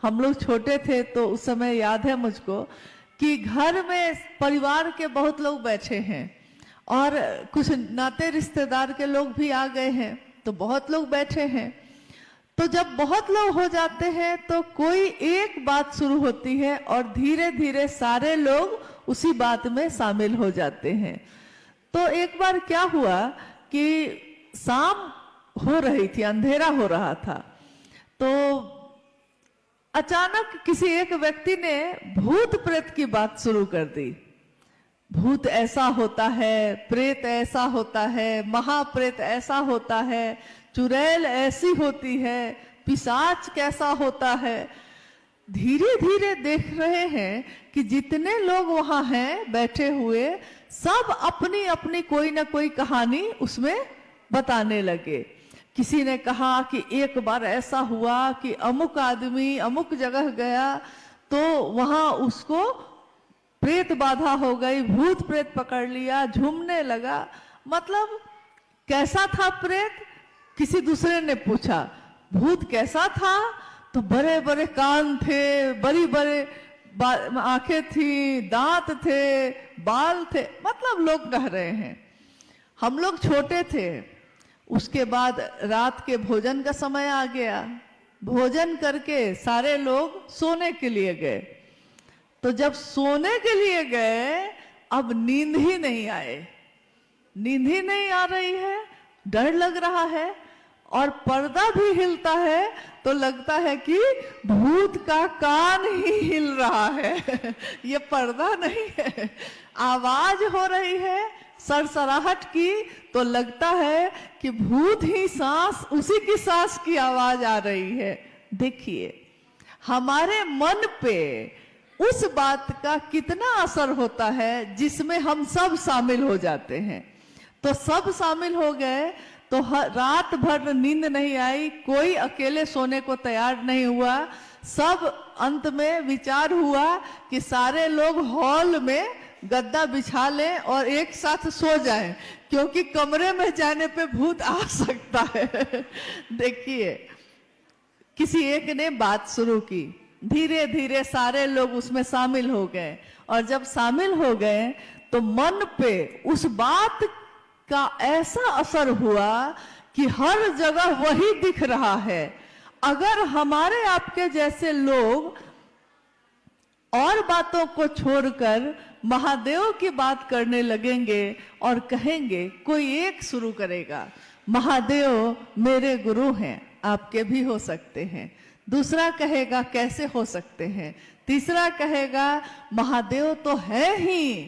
हम लोग छोटे थे तो उस समय याद है मुझको, कि घर में परिवार के बहुत लोग बैठे हैं और कुछ नाते रिश्तेदार के लोग भी आ गए हैं, तो बहुत लोग बैठे हैं। तो जब बहुत लोग हो जाते हैं तो कोई एक बात शुरू होती है और धीरे धीरे सारे लोग उसी बात में शामिल हो जाते हैं। तो एक बार क्या हुआ कि शाम हो रही थी, अंधेरा हो रहा था, तो अचानक किसी एक व्यक्ति ने भूत प्रेत की बात शुरू कर दी। भूत ऐसा होता है, प्रेत ऐसा होता है, महाप्रेत ऐसा होता है, चुड़ैल ऐसी होती है, पिशाच कैसा होता है। धीरे धीरे देख रहे हैं कि जितने लोग वहां हैं बैठे हुए, सब अपनी अपनी कोई ना कोई कहानी उसमें बताने लगे। किसी ने कहा कि एक बार ऐसा हुआ कि अमुक आदमी अमुक जगह गया तो वहां उसको प्रेत बाधा हो गई, भूत प्रेत पकड़ लिया, झूमने लगा। मतलब कैसा था प्रेत? किसी दूसरे ने पूछा भूत कैसा था? तो बड़े बड़े कान थे, बड़ी बड़े आंखें थी, दांत थे, बाल थे। मतलब लोग कह रहे हैं। हम लोग छोटे थे। उसके बाद रात के भोजन का समय आ गया। भोजन करके सारे लोग सोने के लिए गए। तो जब सोने के लिए गए, अब नींद ही नहीं आए, नींद ही नहीं आ रही है, डर लग रहा है और पर्दा भी हिलता है तो लगता है कि भूत का कान ही हिल रहा है। ये पर्दा नहीं है। आवाज हो रही है सरसराहट की, तो लगता है कि भूत ही सांस, उसी की सांस की आवाज आ रही है। देखिए हमारे मन पे उस बात का कितना असर होता है जिसमें हम सब शामिल हो जाते हैं। तो सब शामिल हो गए तो रात भर नींद नहीं आई, कोई अकेले सोने को तैयार नहीं हुआ। सब अंत में विचार हुआ कि सारे लोग हॉल में गद्दा बिछा लें और एक साथ सो जाएं, क्योंकि कमरे में जाने पे भूत आ सकता है। देखिए किसी एक ने बात शुरू की, धीरे धीरे सारे लोग उसमें शामिल हो गए और जब शामिल हो गए तो मन पे उस बात का ऐसा असर हुआ कि हर जगह वही दिख रहा है। अगर हमारे आपके जैसे लोग और बातों को छोड़कर महादेव की बात करने लगेंगे और कहेंगे, कोई एक शुरू करेगा महादेव मेरे गुरु हैं, आपके भी हो सकते हैं। दूसरा कहेगा कैसे हो सकते हैं। तीसरा कहेगा महादेव तो है ही।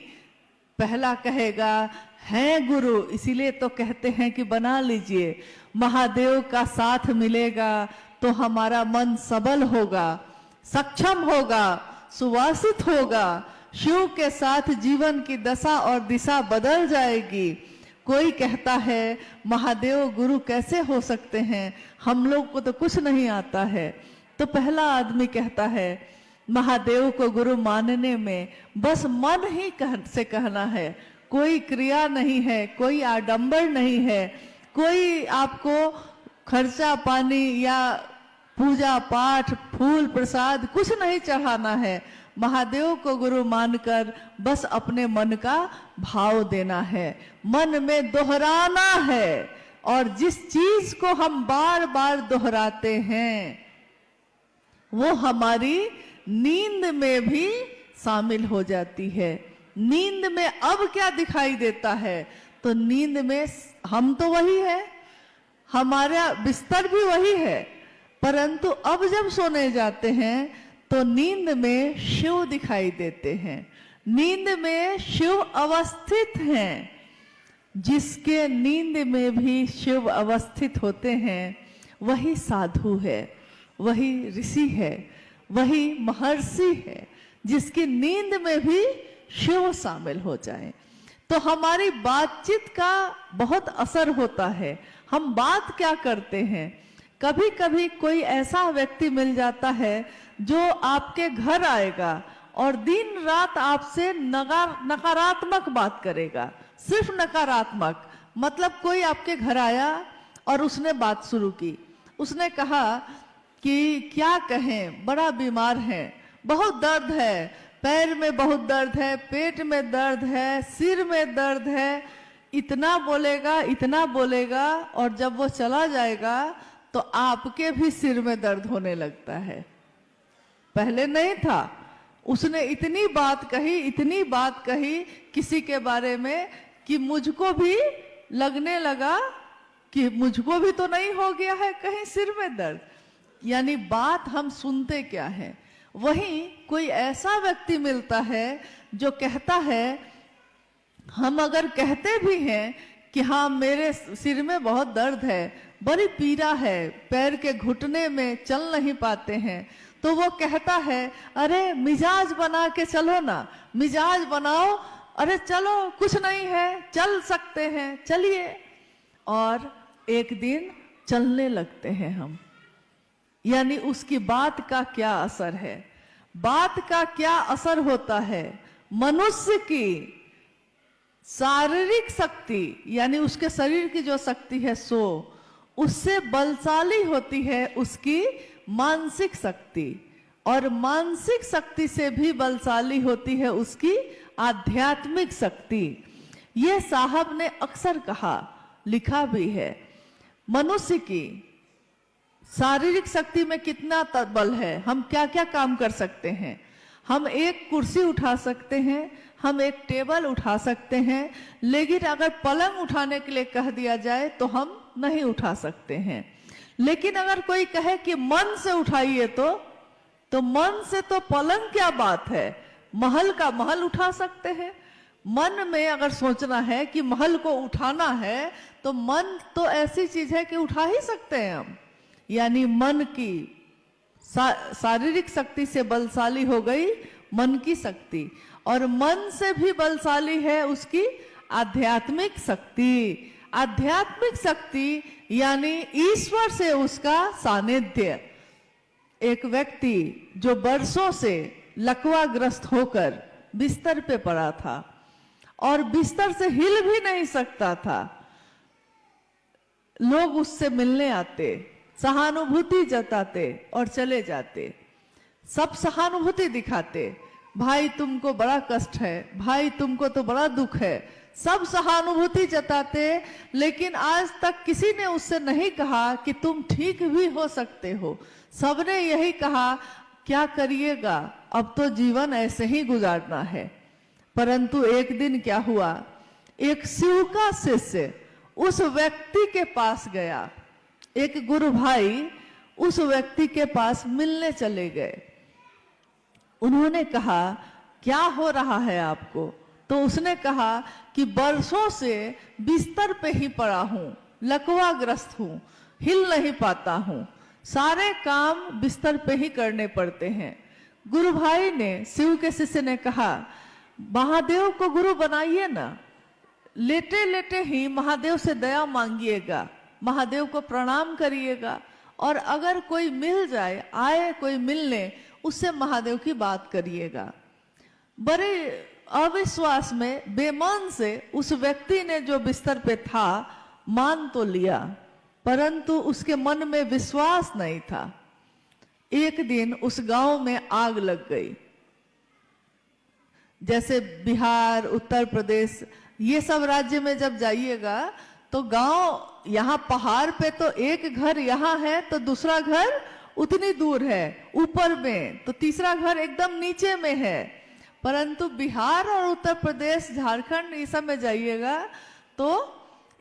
पहला कहेगा है गुरु, इसीलिए तो कहते हैं कि बना लीजिए। महादेव का साथ मिलेगा तो हमारा मन सबल होगा, सक्षम होगा, सुवासित होगा। शिव के साथ जीवन की दशा और दिशा बदल जाएगी। कोई कहता है महादेव गुरु कैसे हो सकते हैं, हम लोग को तो कुछ नहीं आता है। तो पहला आदमी कहता है महादेव को गुरु मानने में बस मन ही से कहना है, कोई क्रिया नहीं है, कोई आडंबर नहीं है, कोई आपको खर्चा पानी या पूजा पाठ फूल प्रसाद कुछ नहीं चढ़ाना है। महादेव को गुरु मानकर बस अपने मन का भाव देना है, मन में दोहराना है। और जिस चीज को हम बार बार दोहराते हैं वो हमारी नींद में भी शामिल हो जाती है। नींद में अब क्या दिखाई देता है, तो नींद में हम तो वही है, हमारा बिस्तर भी वही है, परंतु अब जब सोने जाते हैं तो नींद में शिव दिखाई देते हैं। नींद में शिव अवस्थित हैं। जिसके नींद में भी शिव अवस्थित होते हैं वही साधु है, वही ऋषि है, वही महर्षि है, जिसकी नींद में भी शिव शामिल हो जाए। तो हमारी बातचीत का बहुत असर होता है। हम बात क्या करते हैं, कभी कभी कोई ऐसा व्यक्ति मिल जाता है जो आपके घर आएगा और दिन रात आपसे नकारात्मक बात करेगा, सिर्फ नकारात्मक। मतलब कोई आपके घर आया और उसने बात शुरू की, उसने कहा कि क्या कहें, बड़ा बीमार है, बहुत दर्द है, पैर में बहुत दर्द है, पेट में दर्द है, सिर में दर्द है, इतना बोलेगा और जब वो चला जाएगा तो आपके भी सिर में दर्द होने लगता है। पहले नहीं था, उसने इतनी बात कही किसी के बारे में कि मुझको भी लगने लगा कि मुझको भी तो नहीं हो गया है कहीं सिर में दर्द। यानी बात हम सुनते क्या है। वहीं कोई ऐसा व्यक्ति मिलता है जो कहता है, हम अगर कहते भी हैं कि हाँ मेरे सिर में बहुत दर्द है, बड़ी पीड़ा है, पैर के घुटने में चल नहीं पाते हैं, तो वो कहता है अरे मिजाज बना के चलो ना, मिजाज बनाओ, अरे चलो कुछ नहीं है, चल सकते हैं, चलिए। और एक दिन चलने लगते हैं हम। यानी उसकी बात का क्या असर है, बात का क्या असर होता है। मनुष्य की शारीरिक शक्ति यानी उसके शरीर की जो शक्ति है सो उससे बलशाली होती है उसकी मानसिक शक्ति, और मानसिक शक्ति से भी बलशाली होती है उसकी आध्यात्मिक शक्ति। ये साहब ने अक्सर कहा, लिखा भी है। मनुष्य की शारीरिक शक्ति में कितना बल है, हम क्या क्या काम कर सकते हैं। हम एक कुर्सी उठा सकते हैं, हम एक टेबल उठा सकते हैं, लेकिन अगर पलंग उठाने के लिए कह दिया जाए तो हम नहीं उठा सकते हैं। लेकिन अगर कोई कहे कि मन से उठाइए तो मन से तो पलंग क्या बात है, महल का महल उठा सकते हैं। मन में अगर सोचना है कि महल को उठाना है तो मन तो ऐसी चीज है कि उठा ही सकते हैं हम। यानी मन की शारीरिक शक्ति से बलशाली हो गई मन की शक्ति, और मन से भी बलशाली है उसकी आध्यात्मिक शक्ति। आध्यात्मिक शक्ति यानी ईश्वर से उसका सानिध्य। एक व्यक्ति जो वर्षों से लकवाग्रस्त होकर बिस्तर पे पड़ा था और बिस्तर से हिल भी नहीं सकता था, लोग उससे मिलने आते, सहानुभूति जताते और चले जाते। सब सहानुभूति दिखाते, भाई तुमको बड़ा कष्ट है, भाई तुमको तो बड़ा दुख है, सब सहानुभूति जताते। लेकिन आज तक किसी ने उससे नहीं कहा कि तुम ठीक भी हो सकते हो। सबने यही कहा क्या करिएगा, अब तो जीवन ऐसे ही गुजारना है। परंतु एक दिन क्या हुआ, एक शिव का शिष्य उस व्यक्ति के पास गया। एक गुरु भाई उस व्यक्ति के पास मिलने चले गए। उन्होंने कहा क्या हो रहा है आपको, तो उसने कहा कि वर्षों से बिस्तर पे ही पड़ा हूं, लकवाग्रस्त हूं, हिल नहीं पाता हूं, सारे काम बिस्तर पे ही करने पड़ते हैं। गुरु भाई ने, शिव के शिष्य ने कहा महादेव को गुरु बनाइए ना, लेटे लेटे ही महादेव से दया मांगिएगा, महादेव को प्रणाम करिएगा, और अगर कोई मिल जाए, आए कोई मिलने, उससे महादेव की बात करिएगा। बड़े अविश्वास में, बेमान से उस व्यक्ति ने जो बिस्तर पे था मान तो लिया, परंतु उसके मन में विश्वास नहीं था। एक दिन उस गांव में आग लग गई। जैसे बिहार, उत्तर प्रदेश, ये सब राज्य में जब जाइएगा तो गांव, यहाँ पहाड़ पे तो एक घर यहाँ है तो दूसरा घर उतनी दूर है ऊपर में, तो तीसरा घर एकदम नीचे में है। परंतु बिहार और उत्तर प्रदेश, झारखंड, ये सब में जाइएगा तो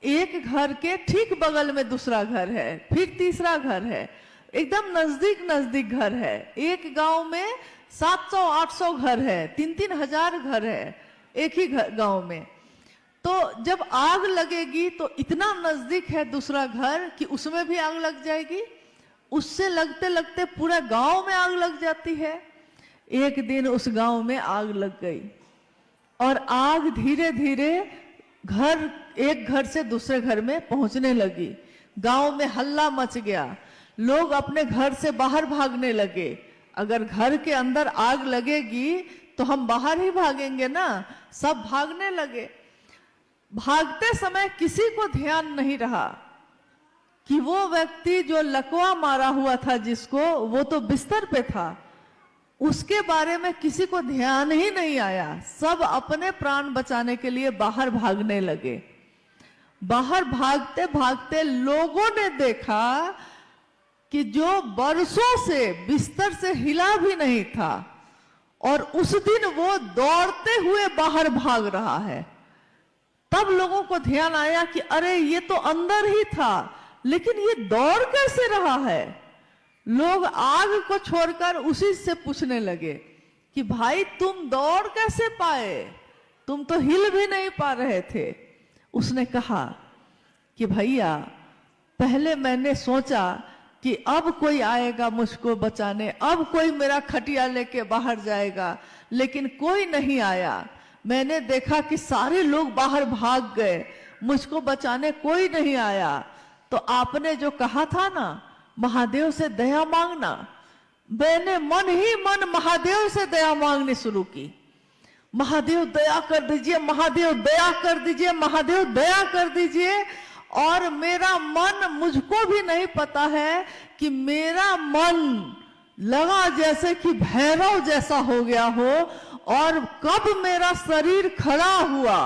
एक घर के ठीक बगल में दूसरा घर है, फिर तीसरा घर है, एकदम नजदीक नजदीक घर है। एक गांव में 700-800 घर है, 3-3 हजार घर है एक ही गांव में। तो जब आग लगेगी तो इतना नजदीक है दूसरा घर कि उसमें भी आग लग जाएगी, उससे लगते लगते पूरा गांव में आग लग जाती है। एक दिन उस गांव में आग लग गई और आग धीरे धीरे एक घर से दूसरे घर में पहुंचने लगी। गांव में हल्ला मच गया, लोग अपने घर से बाहर भागने लगे। अगर घर के अंदर आग लगेगी तो हम बाहर ही भागेंगे ना, सब भागने लगे। भागते समय किसी को ध्यान नहीं रहा कि वो व्यक्ति जो लकवा मारा हुआ था जिसको, वो तो बिस्तर पे था, उसके बारे में किसी को ध्यान ही नहीं आया। सब अपने प्राण बचाने के लिए बाहर भागने लगे। बाहर भागते भागते लोगों ने देखा कि जो बरसों से बिस्तर से हिला भी नहीं था, और उस दिन वो दौड़ते हुए बाहर भाग रहा है। तब लोगों को ध्यान आया कि अरे ये तो अंदर ही था, लेकिन ये दौड़ कैसे रहा है। लोग आग को छोड़कर उसी से पूछने लगे कि भाई तुम दौड़ कैसे पाए, तुम तो हिल भी नहीं पा रहे थे। उसने कहा कि भैया पहले मैंने सोचा कि अब कोई आएगा मुझको बचाने, अब कोई मेरा खटिया लेके बाहर जाएगा, लेकिन कोई नहीं आया। मैंने देखा कि सारे लोग बाहर भाग गए, मुझको बचाने कोई नहीं आया। तो आपने जो कहा था ना महादेव से दया मांगना, मैंने मन ही मन महादेव से दया मांगनी शुरू की। महादेव दया कर दीजिए, महादेव दया कर दीजिए, महादेव दया कर दीजिए। और मेरा मन, मुझको भी नहीं पता है कि मेरा मन लगा जैसे कि भैरव जैसा हो गया हो, और कब मेरा शरीर खड़ा हुआ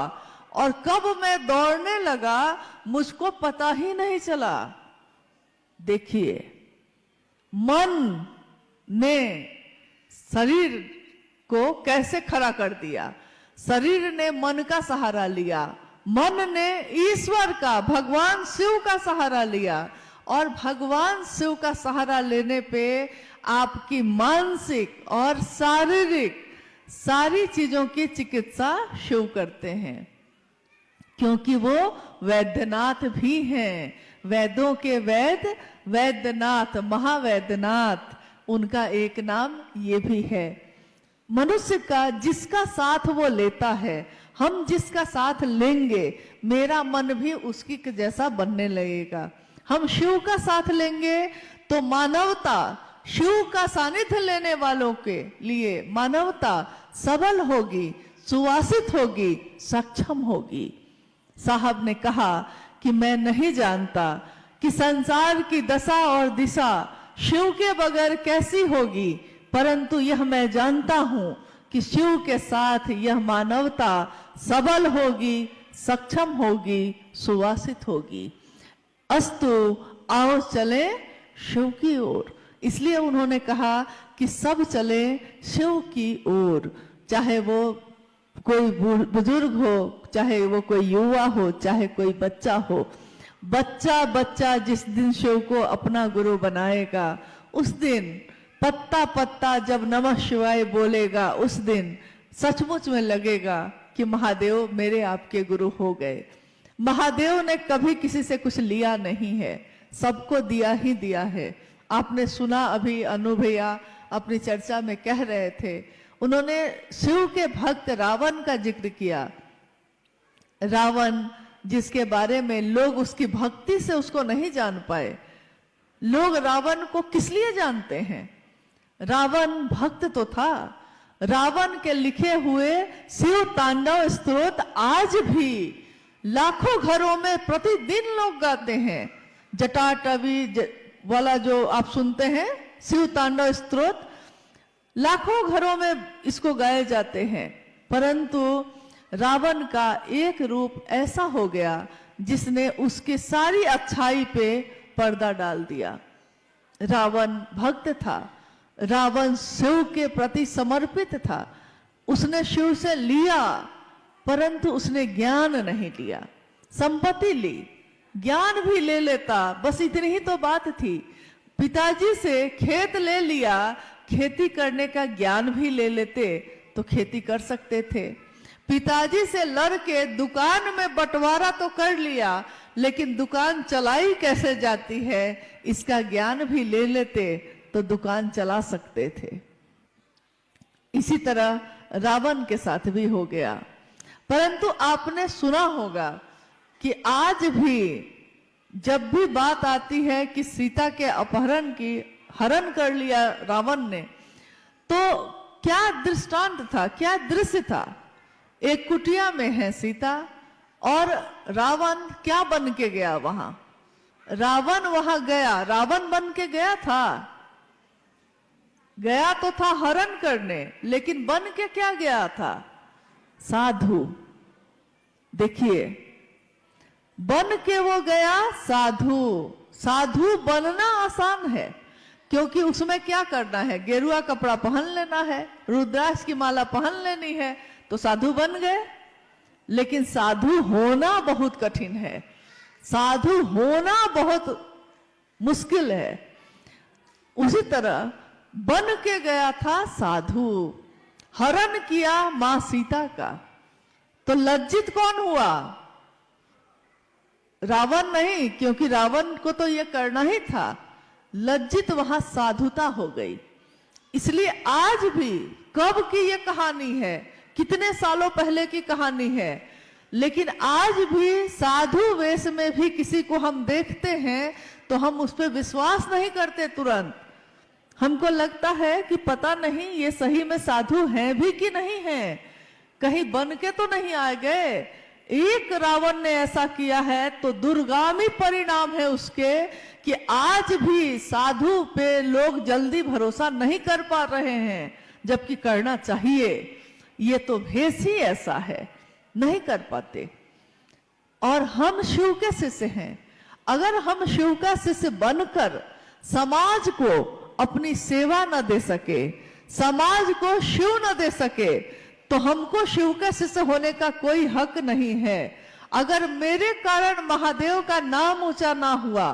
और कब मैं दौड़ने लगा मुझको पता ही नहीं चला। देखिए, मन ने शरीर को कैसे खड़ा कर दिया। शरीर ने मन का सहारा लिया, मन ने ईश्वर का, भगवान शिव का सहारा लिया, और भगवान शिव का सहारा लेने पे आपकी मानसिक और शारीरिक सारी चीजों की चिकित्सा शिव करते हैं, क्योंकि वो वैद्यनाथ भी हैं। वेदों के वेद वैद्यनाथ, महावैद्यनाथ, उनका एक नाम ये भी है। मनुष्य का जिसका साथ वो लेता है, हम जिसका साथ लेंगे, मेरा मन भी उसकी जैसा बनने लगेगा। हम शिव का साथ लेंगे तो मानवता, शिव का सानिध्य लेने वालों के लिए मानवता सबल होगी, सुवासित होगी, सक्षम होगी। साहब ने कहा कि मैं नहीं जानता कि संसार की दशा और दिशा शिव के बगैर कैसी होगी, परंतु यह मैं जानता हूं कि शिव के साथ यह मानवता सबल होगी, सक्षम होगी, सुवासित होगी। अस्तु, आओ चले शिव की ओर। इसलिए उन्होंने कहा कि सब चले शिव की ओर, चाहे वो कोई बुजुर्ग हो, चाहे वो कोई युवा हो, चाहे कोई बच्चा हो। बच्चा बच्चा जिस दिन शिव को अपना गुरु बनाएगा, उस दिन पत्ता पत्ता जब नमः शिवाय बोलेगा, उस दिन सचमुच में लगेगा कि महादेव मेरे आपके गुरु हो गए। महादेव ने कभी किसी से कुछ लिया नहीं है, सबको दिया ही दिया है। आपने सुना, अभी अनु भैया अपनी चर्चा में कह रहे थे, उन्होंने शिव के भक्त रावण का जिक्र किया। रावण जिसके बारे में लोग उसकी भक्ति से उसको नहीं जान पाए। लोग रावण को किस लिए जानते हैं? रावण भक्त तो था। रावण के लिखे हुए शिव तांडव स्तोत्र आज भी लाखों घरों में प्रतिदिन लोग गाते हैं। जटाटवी वाला जो आप सुनते हैं शिव तांडव स्तोत्र, लाखों घरों में इसको गाए जाते हैं। परंतु रावण का एक रूप ऐसा हो गया जिसने उसकी सारी अच्छाई पे पर्दा डाल दिया। रावण भक्त था, रावण शिव के प्रति समर्पित था। उसने शिव से लिया, परंतु उसने ज्ञान नहीं लिया। संपत्ति ली, ज्ञान भी ले लेता, बस इतनी ही तो बात थी। पिताजी से खेत ले लिया, खेती करने का ज्ञान भी ले लेते तो खेती कर सकते थे। पिताजी से लड़ के दुकान में बंटवारा तो कर लिया, लेकिन दुकान चलाई कैसे जाती है इसका ज्ञान भी ले लेते तो दुकान चला सकते थे। इसी तरह रावण के साथ भी हो गया। परंतु आपने सुना होगा कि आज भी जब भी बात आती है कि सीता के अपहरण की, हरण कर लिया रावण ने, तो क्या दृष्टांत था, क्या दृश्य था? एक कुटिया में है सीता और रावण क्या बन के गया वहां? रावण वहां गया, रावण बन के गया था, गया तो था हरण करने, लेकिन बन के क्या गया था? साधु। देखिए, बन के वो गया साधु। साधु बनना आसान है, क्योंकि उसमें क्या करना है? गेरुआ कपड़ा पहन लेना है, रुद्राक्ष की माला पहन लेनी है, तो साधु बन गए। लेकिन साधु होना बहुत कठिन है, साधु होना बहुत मुश्किल है। उसी तरह बन के गया था साधु, हरण किया मां सीता का, तो लज्जित कौन हुआ? रावण नहीं, क्योंकि रावण को तो यह करना ही था। लज्जित वहां साधुता हो गई। इसलिए आज भी, कब की यह कहानी है, कितने सालों पहले की कहानी है, लेकिन आज भी साधु वेश में भी किसी को हम देखते हैं तो हम उस पर विश्वास नहीं करते तुरंत। हमको लगता है कि पता नहीं ये सही में साधु हैं भी कि नहीं हैं, कहीं बन के तो नहीं आ गए। एक रावण ने ऐसा किया है तो दुर्गामी परिणाम है उसके कि आज भी साधु पे लोग जल्दी भरोसा नहीं कर पा रहे हैं, जबकि करना चाहिए। ये तो भेष ही ऐसा है, नहीं कर पाते। और हम शिव के शिष्य हैं। अगर हम शिव का शिष्य बनकर समाज को अपनी सेवा न दे सके, समाज को शिव न दे सके, तो हमको शिव का शिष्य होने का कोई हक नहीं है। अगर मेरे कारण महादेव का नाम ऊंचा ना हुआ,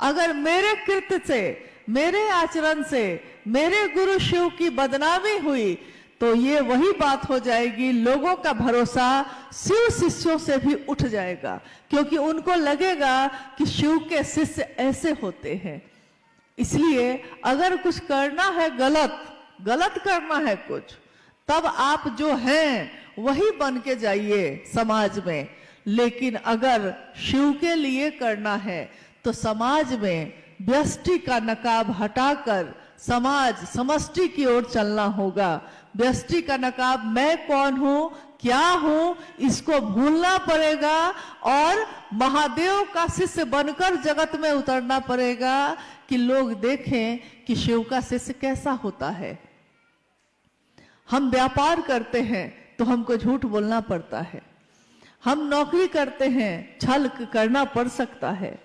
अगर मेरे कृत्य से, मेरे आचरण से मेरे गुरु शिव की बदनामी हुई, तो ये वही बात हो जाएगी, लोगों का भरोसा शिव शिष्यों से भी उठ जाएगा, क्योंकि उनको लगेगा कि शिव के शिष्य ऐसे होते हैं। इसलिए अगर कुछ करना है गलत करना है कुछ, तब आप जो हैं वही बन के जाइए समाज में। लेकिन अगर शिव के लिए करना है तो समाज में व्यष्टि का नकाब हटाकर समाज समष्टि की ओर चलना होगा। व्यष्टि का नकाब, मैं कौन हूं, क्या हूं, इसको भूलना पड़ेगा और महादेव का शिष्य बनकर जगत में उतरना पड़ेगा कि लोग देखें कि शिव का शिष्य कैसा होता है। हम व्यापार करते हैं तो हमको झूठ बोलना पड़ता है, हम नौकरी करते हैं छल करना पड़ सकता है।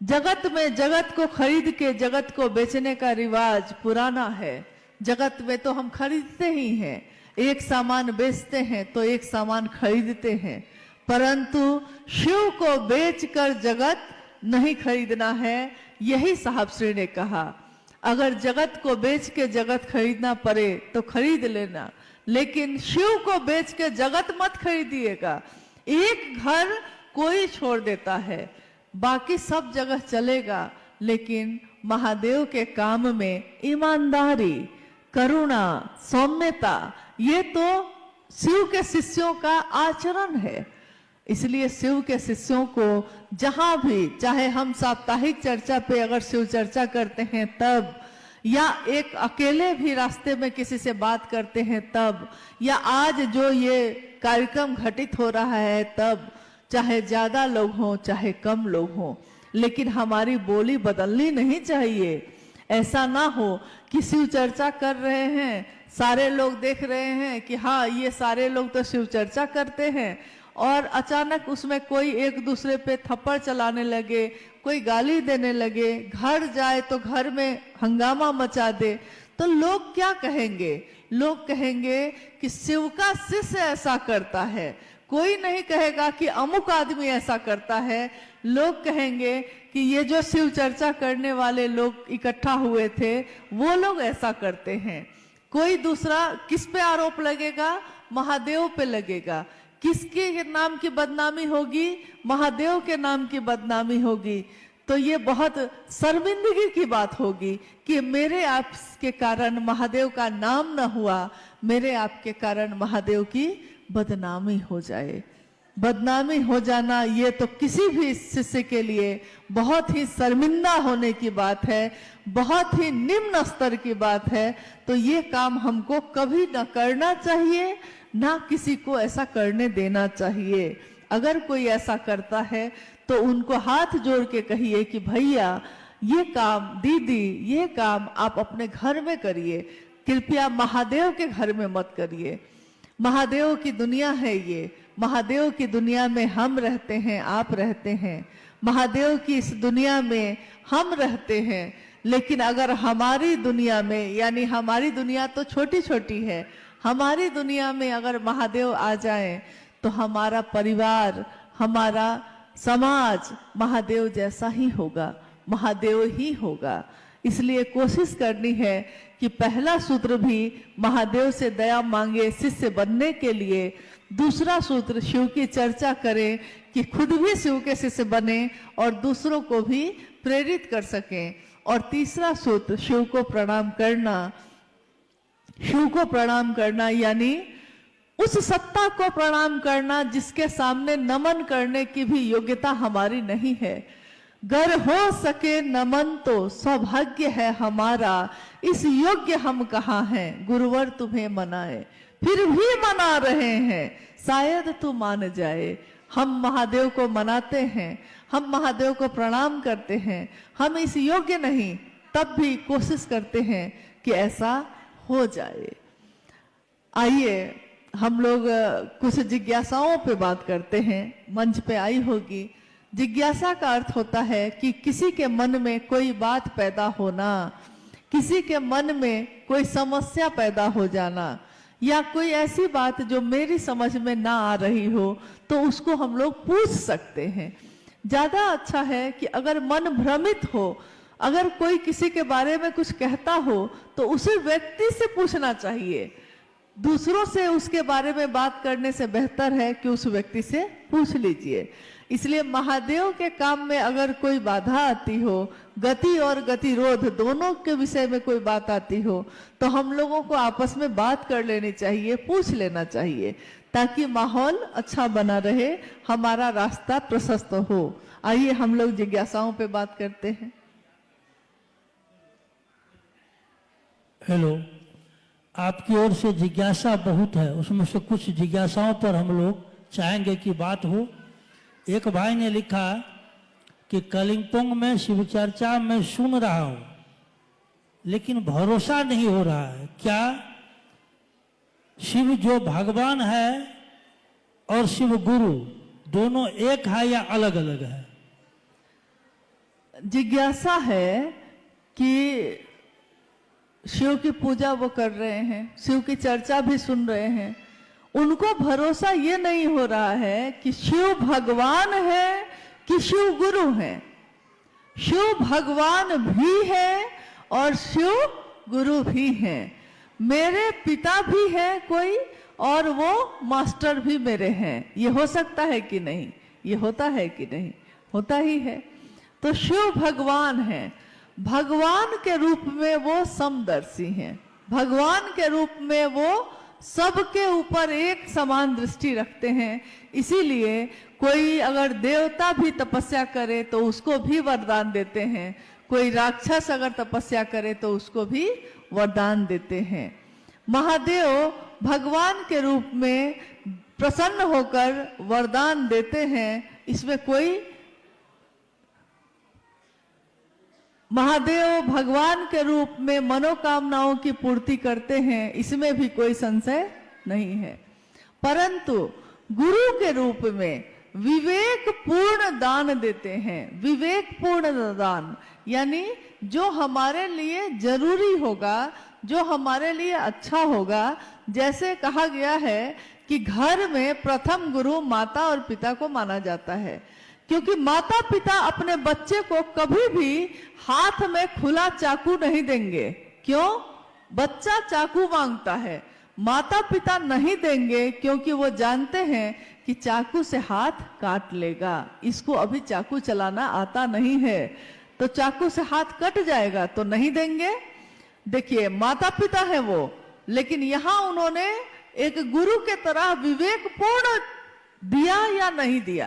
जगत में जगत को खरीद के जगत को बेचने का रिवाज पुराना है। जगत में तो हम खरीदते ही हैं, एक सामान बेचते हैं तो एक सामान खरीदते हैं, परंतु शिव को बेचकर जगत नहीं खरीदना है। यही साहब श्री ने कहा, अगर जगत को बेच के जगत खरीदना पड़े तो खरीद लेना, लेकिन शिव को बेच के जगत मत खरीदिएगा। एक घर कोई छोड़ देता है, बाकी सब जगह चलेगा, लेकिन महादेव के काम में ईमानदारी, करुणा, सौम्यता, ये तो शिव के शिष्यों का आचरण है। इसलिए शिव के शिष्यों को जहां भी, चाहे हम साप्ताहिक चर्चा पे अगर शिव चर्चा करते हैं तब, या एक अकेले भी रास्ते में किसी से बात करते हैं तब, या आज जो ये कार्यक्रम घटित हो रहा है तब, चाहे ज्यादा लोग हों चाहे कम लोग हों, लेकिन हमारी बोली बदलनी नहीं चाहिए। ऐसा ना हो कि शिव चर्चा कर रहे हैं, सारे लोग देख रहे हैं कि हाँ ये सारे लोग तो शिव चर्चा करते हैं, और अचानक उसमें कोई एक दूसरे पे थप्पड़ चलाने लगे, कोई गाली देने लगे, घर जाए तो घर में हंगामा मचा दे, तो लोग क्या कहेंगे? लोग कहेंगे कि शिव का शिष्य ऐसा करता है। कोई नहीं कहेगा कि अमुक आदमी ऐसा करता है। लोग कहेंगे कि ये जो शिव चर्चा करने वाले लोग इकट्ठा हुए थे वो लोग ऐसा करते हैं। कोई दूसरा किस पे आरोप लगेगा? महादेव पे लगेगा। किसके नाम की बदनामी होगी? महादेव के नाम की बदनामी होगी। तो ये बहुत शर्मिंदगी की बात होगी कि मेरे आपके कारण महादेव का नाम न हुआ, मेरे आपके कारण महादेव की बदनामी हो जाए। बदनामी हो जाना ये तो किसी भी शिष्य के लिए बहुत ही शर्मिंदा होने की बात है, बहुत ही निम्न स्तर की बात है। तो ये काम हमको कभी ना करना चाहिए, ना किसी को ऐसा करने देना चाहिए। अगर कोई ऐसा करता है तो उनको हाथ जोड़ के कहिए कि भैया ये काम, दीदी ये काम आप अपने घर में करिए, कृपया महादेव के घर में मत करिए। महादेव की दुनिया है ये, महादेव की दुनिया में हम रहते हैं, आप रहते हैं, महादेव की इस दुनिया में हम रहते हैं। लेकिन अगर हमारी दुनिया में, यानी हमारी दुनिया तो छोटी छोटी है, हमारी दुनिया में अगर महादेव आ जाएं तो हमारा परिवार, हमारा समाज महादेव जैसा ही होगा, महादेव ही होगा। इसलिए कोशिश करनी है कि पहला सूत्र भी महादेव से दया मांगे शिष्य बनने के लिए, दूसरा सूत्र शिव की चर्चा करें कि खुद भी शिव के शिष्य बने और दूसरों को भी प्रेरित कर सकें, और तीसरा सूत्र शिव को प्रणाम करना। शिव को प्रणाम करना यानी उस सत्ता को प्रणाम करना जिसके सामने नमन करने की भी योग्यता हमारी नहीं है। गर हो सके नमन तो सौभाग्य है हमारा, इस योग्य हम कहाँ हैं, गुरुवर तुम्हें मनाए, फिर भी मना रहे हैं, शायद तू मान जाए। हम महादेव को मनाते हैं, हम महादेव को प्रणाम करते हैं, हम इस योग्य नहीं, तब भी कोशिश करते हैं कि ऐसा हो जाए। आइए हम लोग कुछ जिज्ञासाओं पे बात करते हैं। मंच पे आई होगी। जिज्ञासा का अर्थ होता है कि किसी के मन में कोई बात पैदा होना, किसी के मन में कोई समस्या पैदा हो जाना, या कोई ऐसी बात जो मेरी समझ में ना आ रही हो तो उसको हम लोग पूछ सकते हैं। ज्यादा अच्छा है कि अगर मन भ्रमित हो, अगर कोई किसी के बारे में कुछ कहता हो तो उसे व्यक्ति से पूछना चाहिए। दूसरों से उसके बारे में बात करने से बेहतर है कि उस व्यक्ति से पूछ लीजिए। इसलिए महादेव के काम में अगर कोई बाधा आती हो, गति और गतिरोध दोनों के विषय में कोई बात आती हो, तो हम लोगों को आपस में बात कर लेनी चाहिए, पूछ लेना चाहिए, ताकि माहौल अच्छा बना रहे, हमारा रास्ता प्रशस्त हो। आइए हम लोग जिज्ञासाओं पे बात करते हैं। हेलो, आपकी ओर से जिज्ञासा बहुत है, उसमें से कुछ जिज्ञासाओं पर हम लोग चाहेंगे कि बात हो। एक भाई ने लिखा कि कलिम्पोंग में शिव चर्चा में सुन रहा हूं लेकिन भरोसा नहीं हो रहा है, क्या शिव जो भगवान है और शिव गुरु दोनों एक है या अलग अलग है? जिज्ञासा है कि शिव की पूजा वो कर रहे हैं, शिव की चर्चा भी सुन रहे हैं, उनको भरोसा ये नहीं हो रहा है कि शिव भगवान है कि शिव गुरु है। शिव भगवान भी है और शिव गुरु भी है। मेरे पिता भी है कोई और वो मास्टर भी मेरे हैं। ये हो सकता है कि नहीं? ये होता है कि नहीं? होता ही है। तो शिव भगवान है, भगवान के रूप में वो समदर्शी हैं, भगवान के रूप में वो सबके ऊपर एक समान दृष्टि रखते हैं। इसीलिए कोई अगर देवता भी तपस्या करे तो उसको भी वरदान देते हैं, कोई राक्षस अगर तपस्या करे तो उसको भी वरदान देते हैं। महादेव भगवान के रूप में प्रसन्न होकर वरदान देते हैं, इसमें कोई, महादेव भगवान के रूप में मनोकामनाओं की पूर्ति करते हैं, इसमें भी कोई संशय नहीं है। परंतु गुरु के रूप में विवेक पूर्ण दान देते हैं। विवेक पूर्ण दान यानी जो हमारे लिए जरूरी होगा, जो हमारे लिए अच्छा होगा। जैसे कहा गया है कि घर में प्रथम गुरु माता और पिता को माना जाता है, क्योंकि माता पिता अपने बच्चे को कभी भी हाथ में खुला चाकू नहीं देंगे। क्यों? बच्चा चाकू मांगता है, माता पिता नहीं देंगे, क्योंकि वो जानते हैं कि चाकू से हाथ काट लेगा। इसको अभी चाकू चलाना आता नहीं है तो चाकू से हाथ कट जाएगा, तो नहीं देंगे। देखिए, माता पिता है वो, लेकिन यहां उन्होंने एक गुरु के तरह विवेकपूर्ण दिया या नहीं दिया,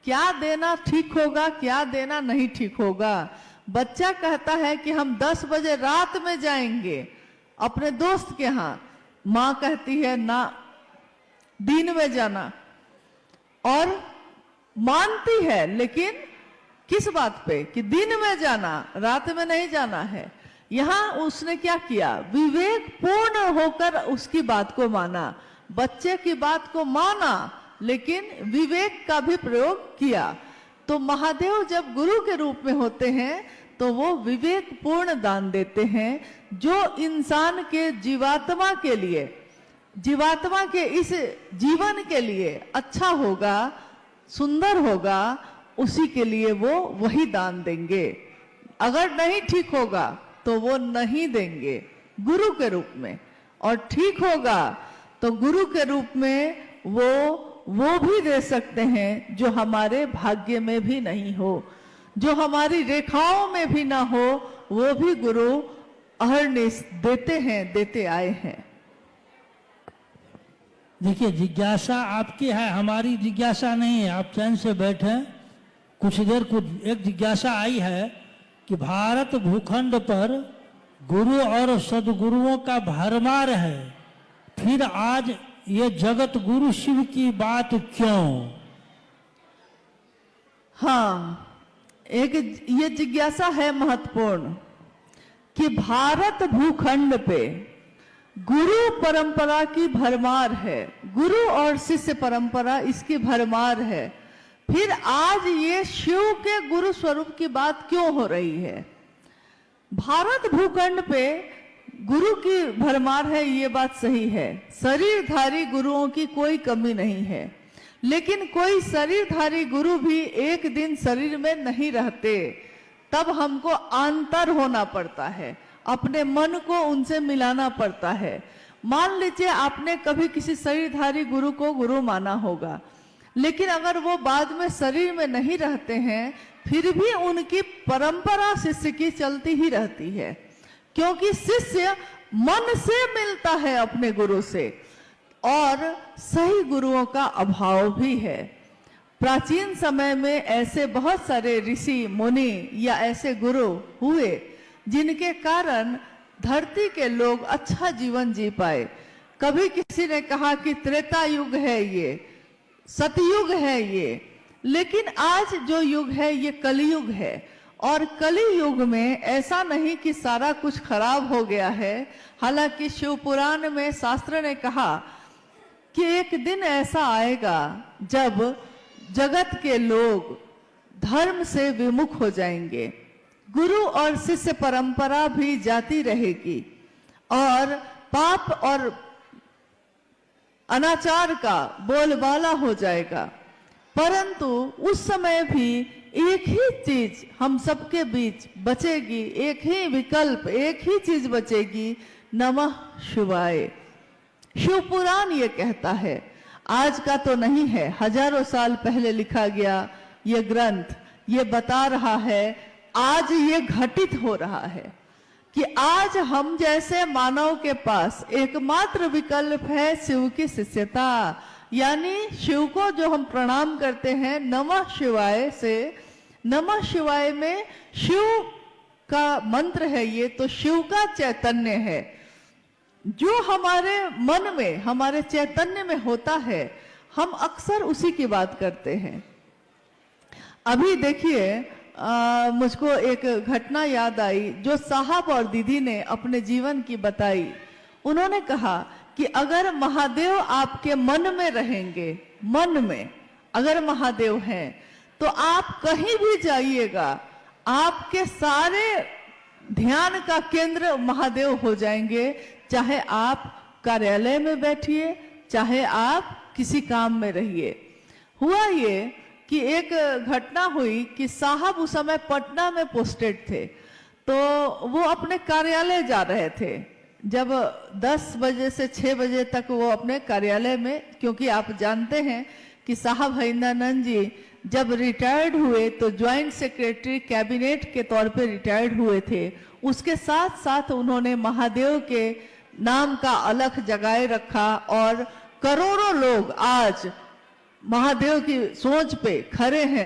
क्या देना ठीक होगा, क्या देना नहीं ठीक होगा। बच्चा कहता है कि हम 10 बजे रात में जाएंगे अपने दोस्त के यहाँ, माँ कहती है ना, दिन में जाना, और मानती है, लेकिन किस बात पे कि दिन में जाना, रात में नहीं जाना है। यहां उसने क्या किया? विवेक पूर्ण होकर उसकी बात को माना, बच्चे की बात को माना, लेकिन विवेक का भी प्रयोग किया। तो महादेव जब गुरु के रूप में होते हैं तो वो विवेक पूर्ण दान देते हैं, जो इंसान के जीवात्मा के लिए, जीवात्मा के इस जीवन के लिए अच्छा होगा, सुंदर होगा, उसी के लिए वो वही दान देंगे। अगर नहीं ठीक होगा तो वो नहीं देंगे गुरु के रूप में, और ठीक होगा तो गुरु के रूप में वो भी दे सकते हैं जो हमारे भाग्य में भी नहीं हो, जो हमारी रेखाओं में भी ना हो, वो भी गुरु अहर्निश देते हैं, देते आए हैं। देखिए, जिज्ञासा आपकी है, हमारी जिज्ञासा नहीं है। आप चैन से बैठे, कुछ देर एक जिज्ञासा आई है कि भारत भूखंड पर गुरु और सदगुरुओं का भरमार है, फिर आज ये जगत गुरु शिव की बात क्यों? हाँ, एक ये जिज्ञासा है महत्वपूर्ण कि भारत भूखंड पे गुरु परंपरा की भरमार है, गुरु और शिष्य परंपरा इसकी भरमार है, फिर आज ये शिव के गुरु स्वरूप की बात क्यों हो रही है? भारत भूखंड पे गुरु की भरमार है, ये बात सही है। शरीरधारी गुरुओं की कोई कमी नहीं है, लेकिन कोई शरीरधारी गुरु भी एक दिन शरीर में नहीं रहते, तब हमको आंतर होना पड़ता है, अपने मन को उनसे मिलाना पड़ता है। मान लीजिए आपने कभी किसी शरीरधारी गुरु को गुरु माना होगा, लेकिन अगर वो बाद में शरीर में नहीं रहते हैं, फिर भी उनकी परंपरा शिष्य की चलती ही रहती है, क्योंकि शिष्य मन से मिलता है अपने गुरु से, और सही गुरुओं का अभाव भी है। प्राचीन समय में ऐसे बहुत सारे ऋषि मुनि या ऐसे गुरु हुए जिनके कारण धरती के लोग अच्छा जीवन जी पाए। कभी किसी ने कहा कि त्रेता युग है, ये सतयुग है ये, लेकिन आज जो युग है ये कलयुग है, और कली युग में ऐसा नहीं कि सारा कुछ खराब हो गया है। हालांकि शिव पुराण में शास्त्र ने कहा कि एक दिन ऐसा आएगा जब जगत के लोग धर्म से विमुख हो जाएंगे, गुरु और शिष्य परंपरा भी जाती रहेगी, और पाप और अनाचार का बोलबाला हो जाएगा। परंतु उस समय भी एक ही चीज हम सबके बीच बचेगी, एक ही विकल्प, एक ही चीज बचेगी, नमः शिवाय। शिव पुराण ये कहता है, आज का तो नहीं है, हजारों साल पहले लिखा गया ये ग्रंथ ये बता रहा है, आज ये घटित हो रहा है। कि आज हम जैसे मानव के पास एकमात्र विकल्प है शिव की शिष्यता, यानी शिव को जो हम प्रणाम करते हैं नमः शिवाय से, नमः शिवाय में शिव का मंत्र है ये, तो शिव का चैतन्य है जो हमारे मन में, हमारे चैतन्य में होता है, हम अक्सर उसी की बात करते हैं। अभी देखिए मुझको एक घटना याद आई जो साहब और दीदी ने अपने जीवन की बताई। उन्होंने कहा कि अगर महादेव आपके मन में रहेंगे, मन में अगर महादेव हैं, तो आप कहीं भी जाइएगा, आपके सारे ध्यान का केंद्र महादेव हो जाएंगे, चाहे आप कार्यालय में बैठिए, चाहे आप किसी काम में रहिए। हुआ ये कि एक घटना हुई कि साहब उस समय पटना में पोस्टेड थे, तो वो अपने कार्यालय जा रहे थे। जब 10 बजे से 6 बजे तक वो अपने कार्यालय में, क्योंकि आप जानते हैं कि साहब हरिंदरानंद जी जब रिटायर्ड हुए तो ज्वाइंट सेक्रेटरी कैबिनेट के तौर पे रिटायर्ड हुए थे। उसके साथ साथ उन्होंने महादेव के नाम का अलख जगाए रखा और करोड़ों लोग आज महादेव की सोच पे खड़े हैं।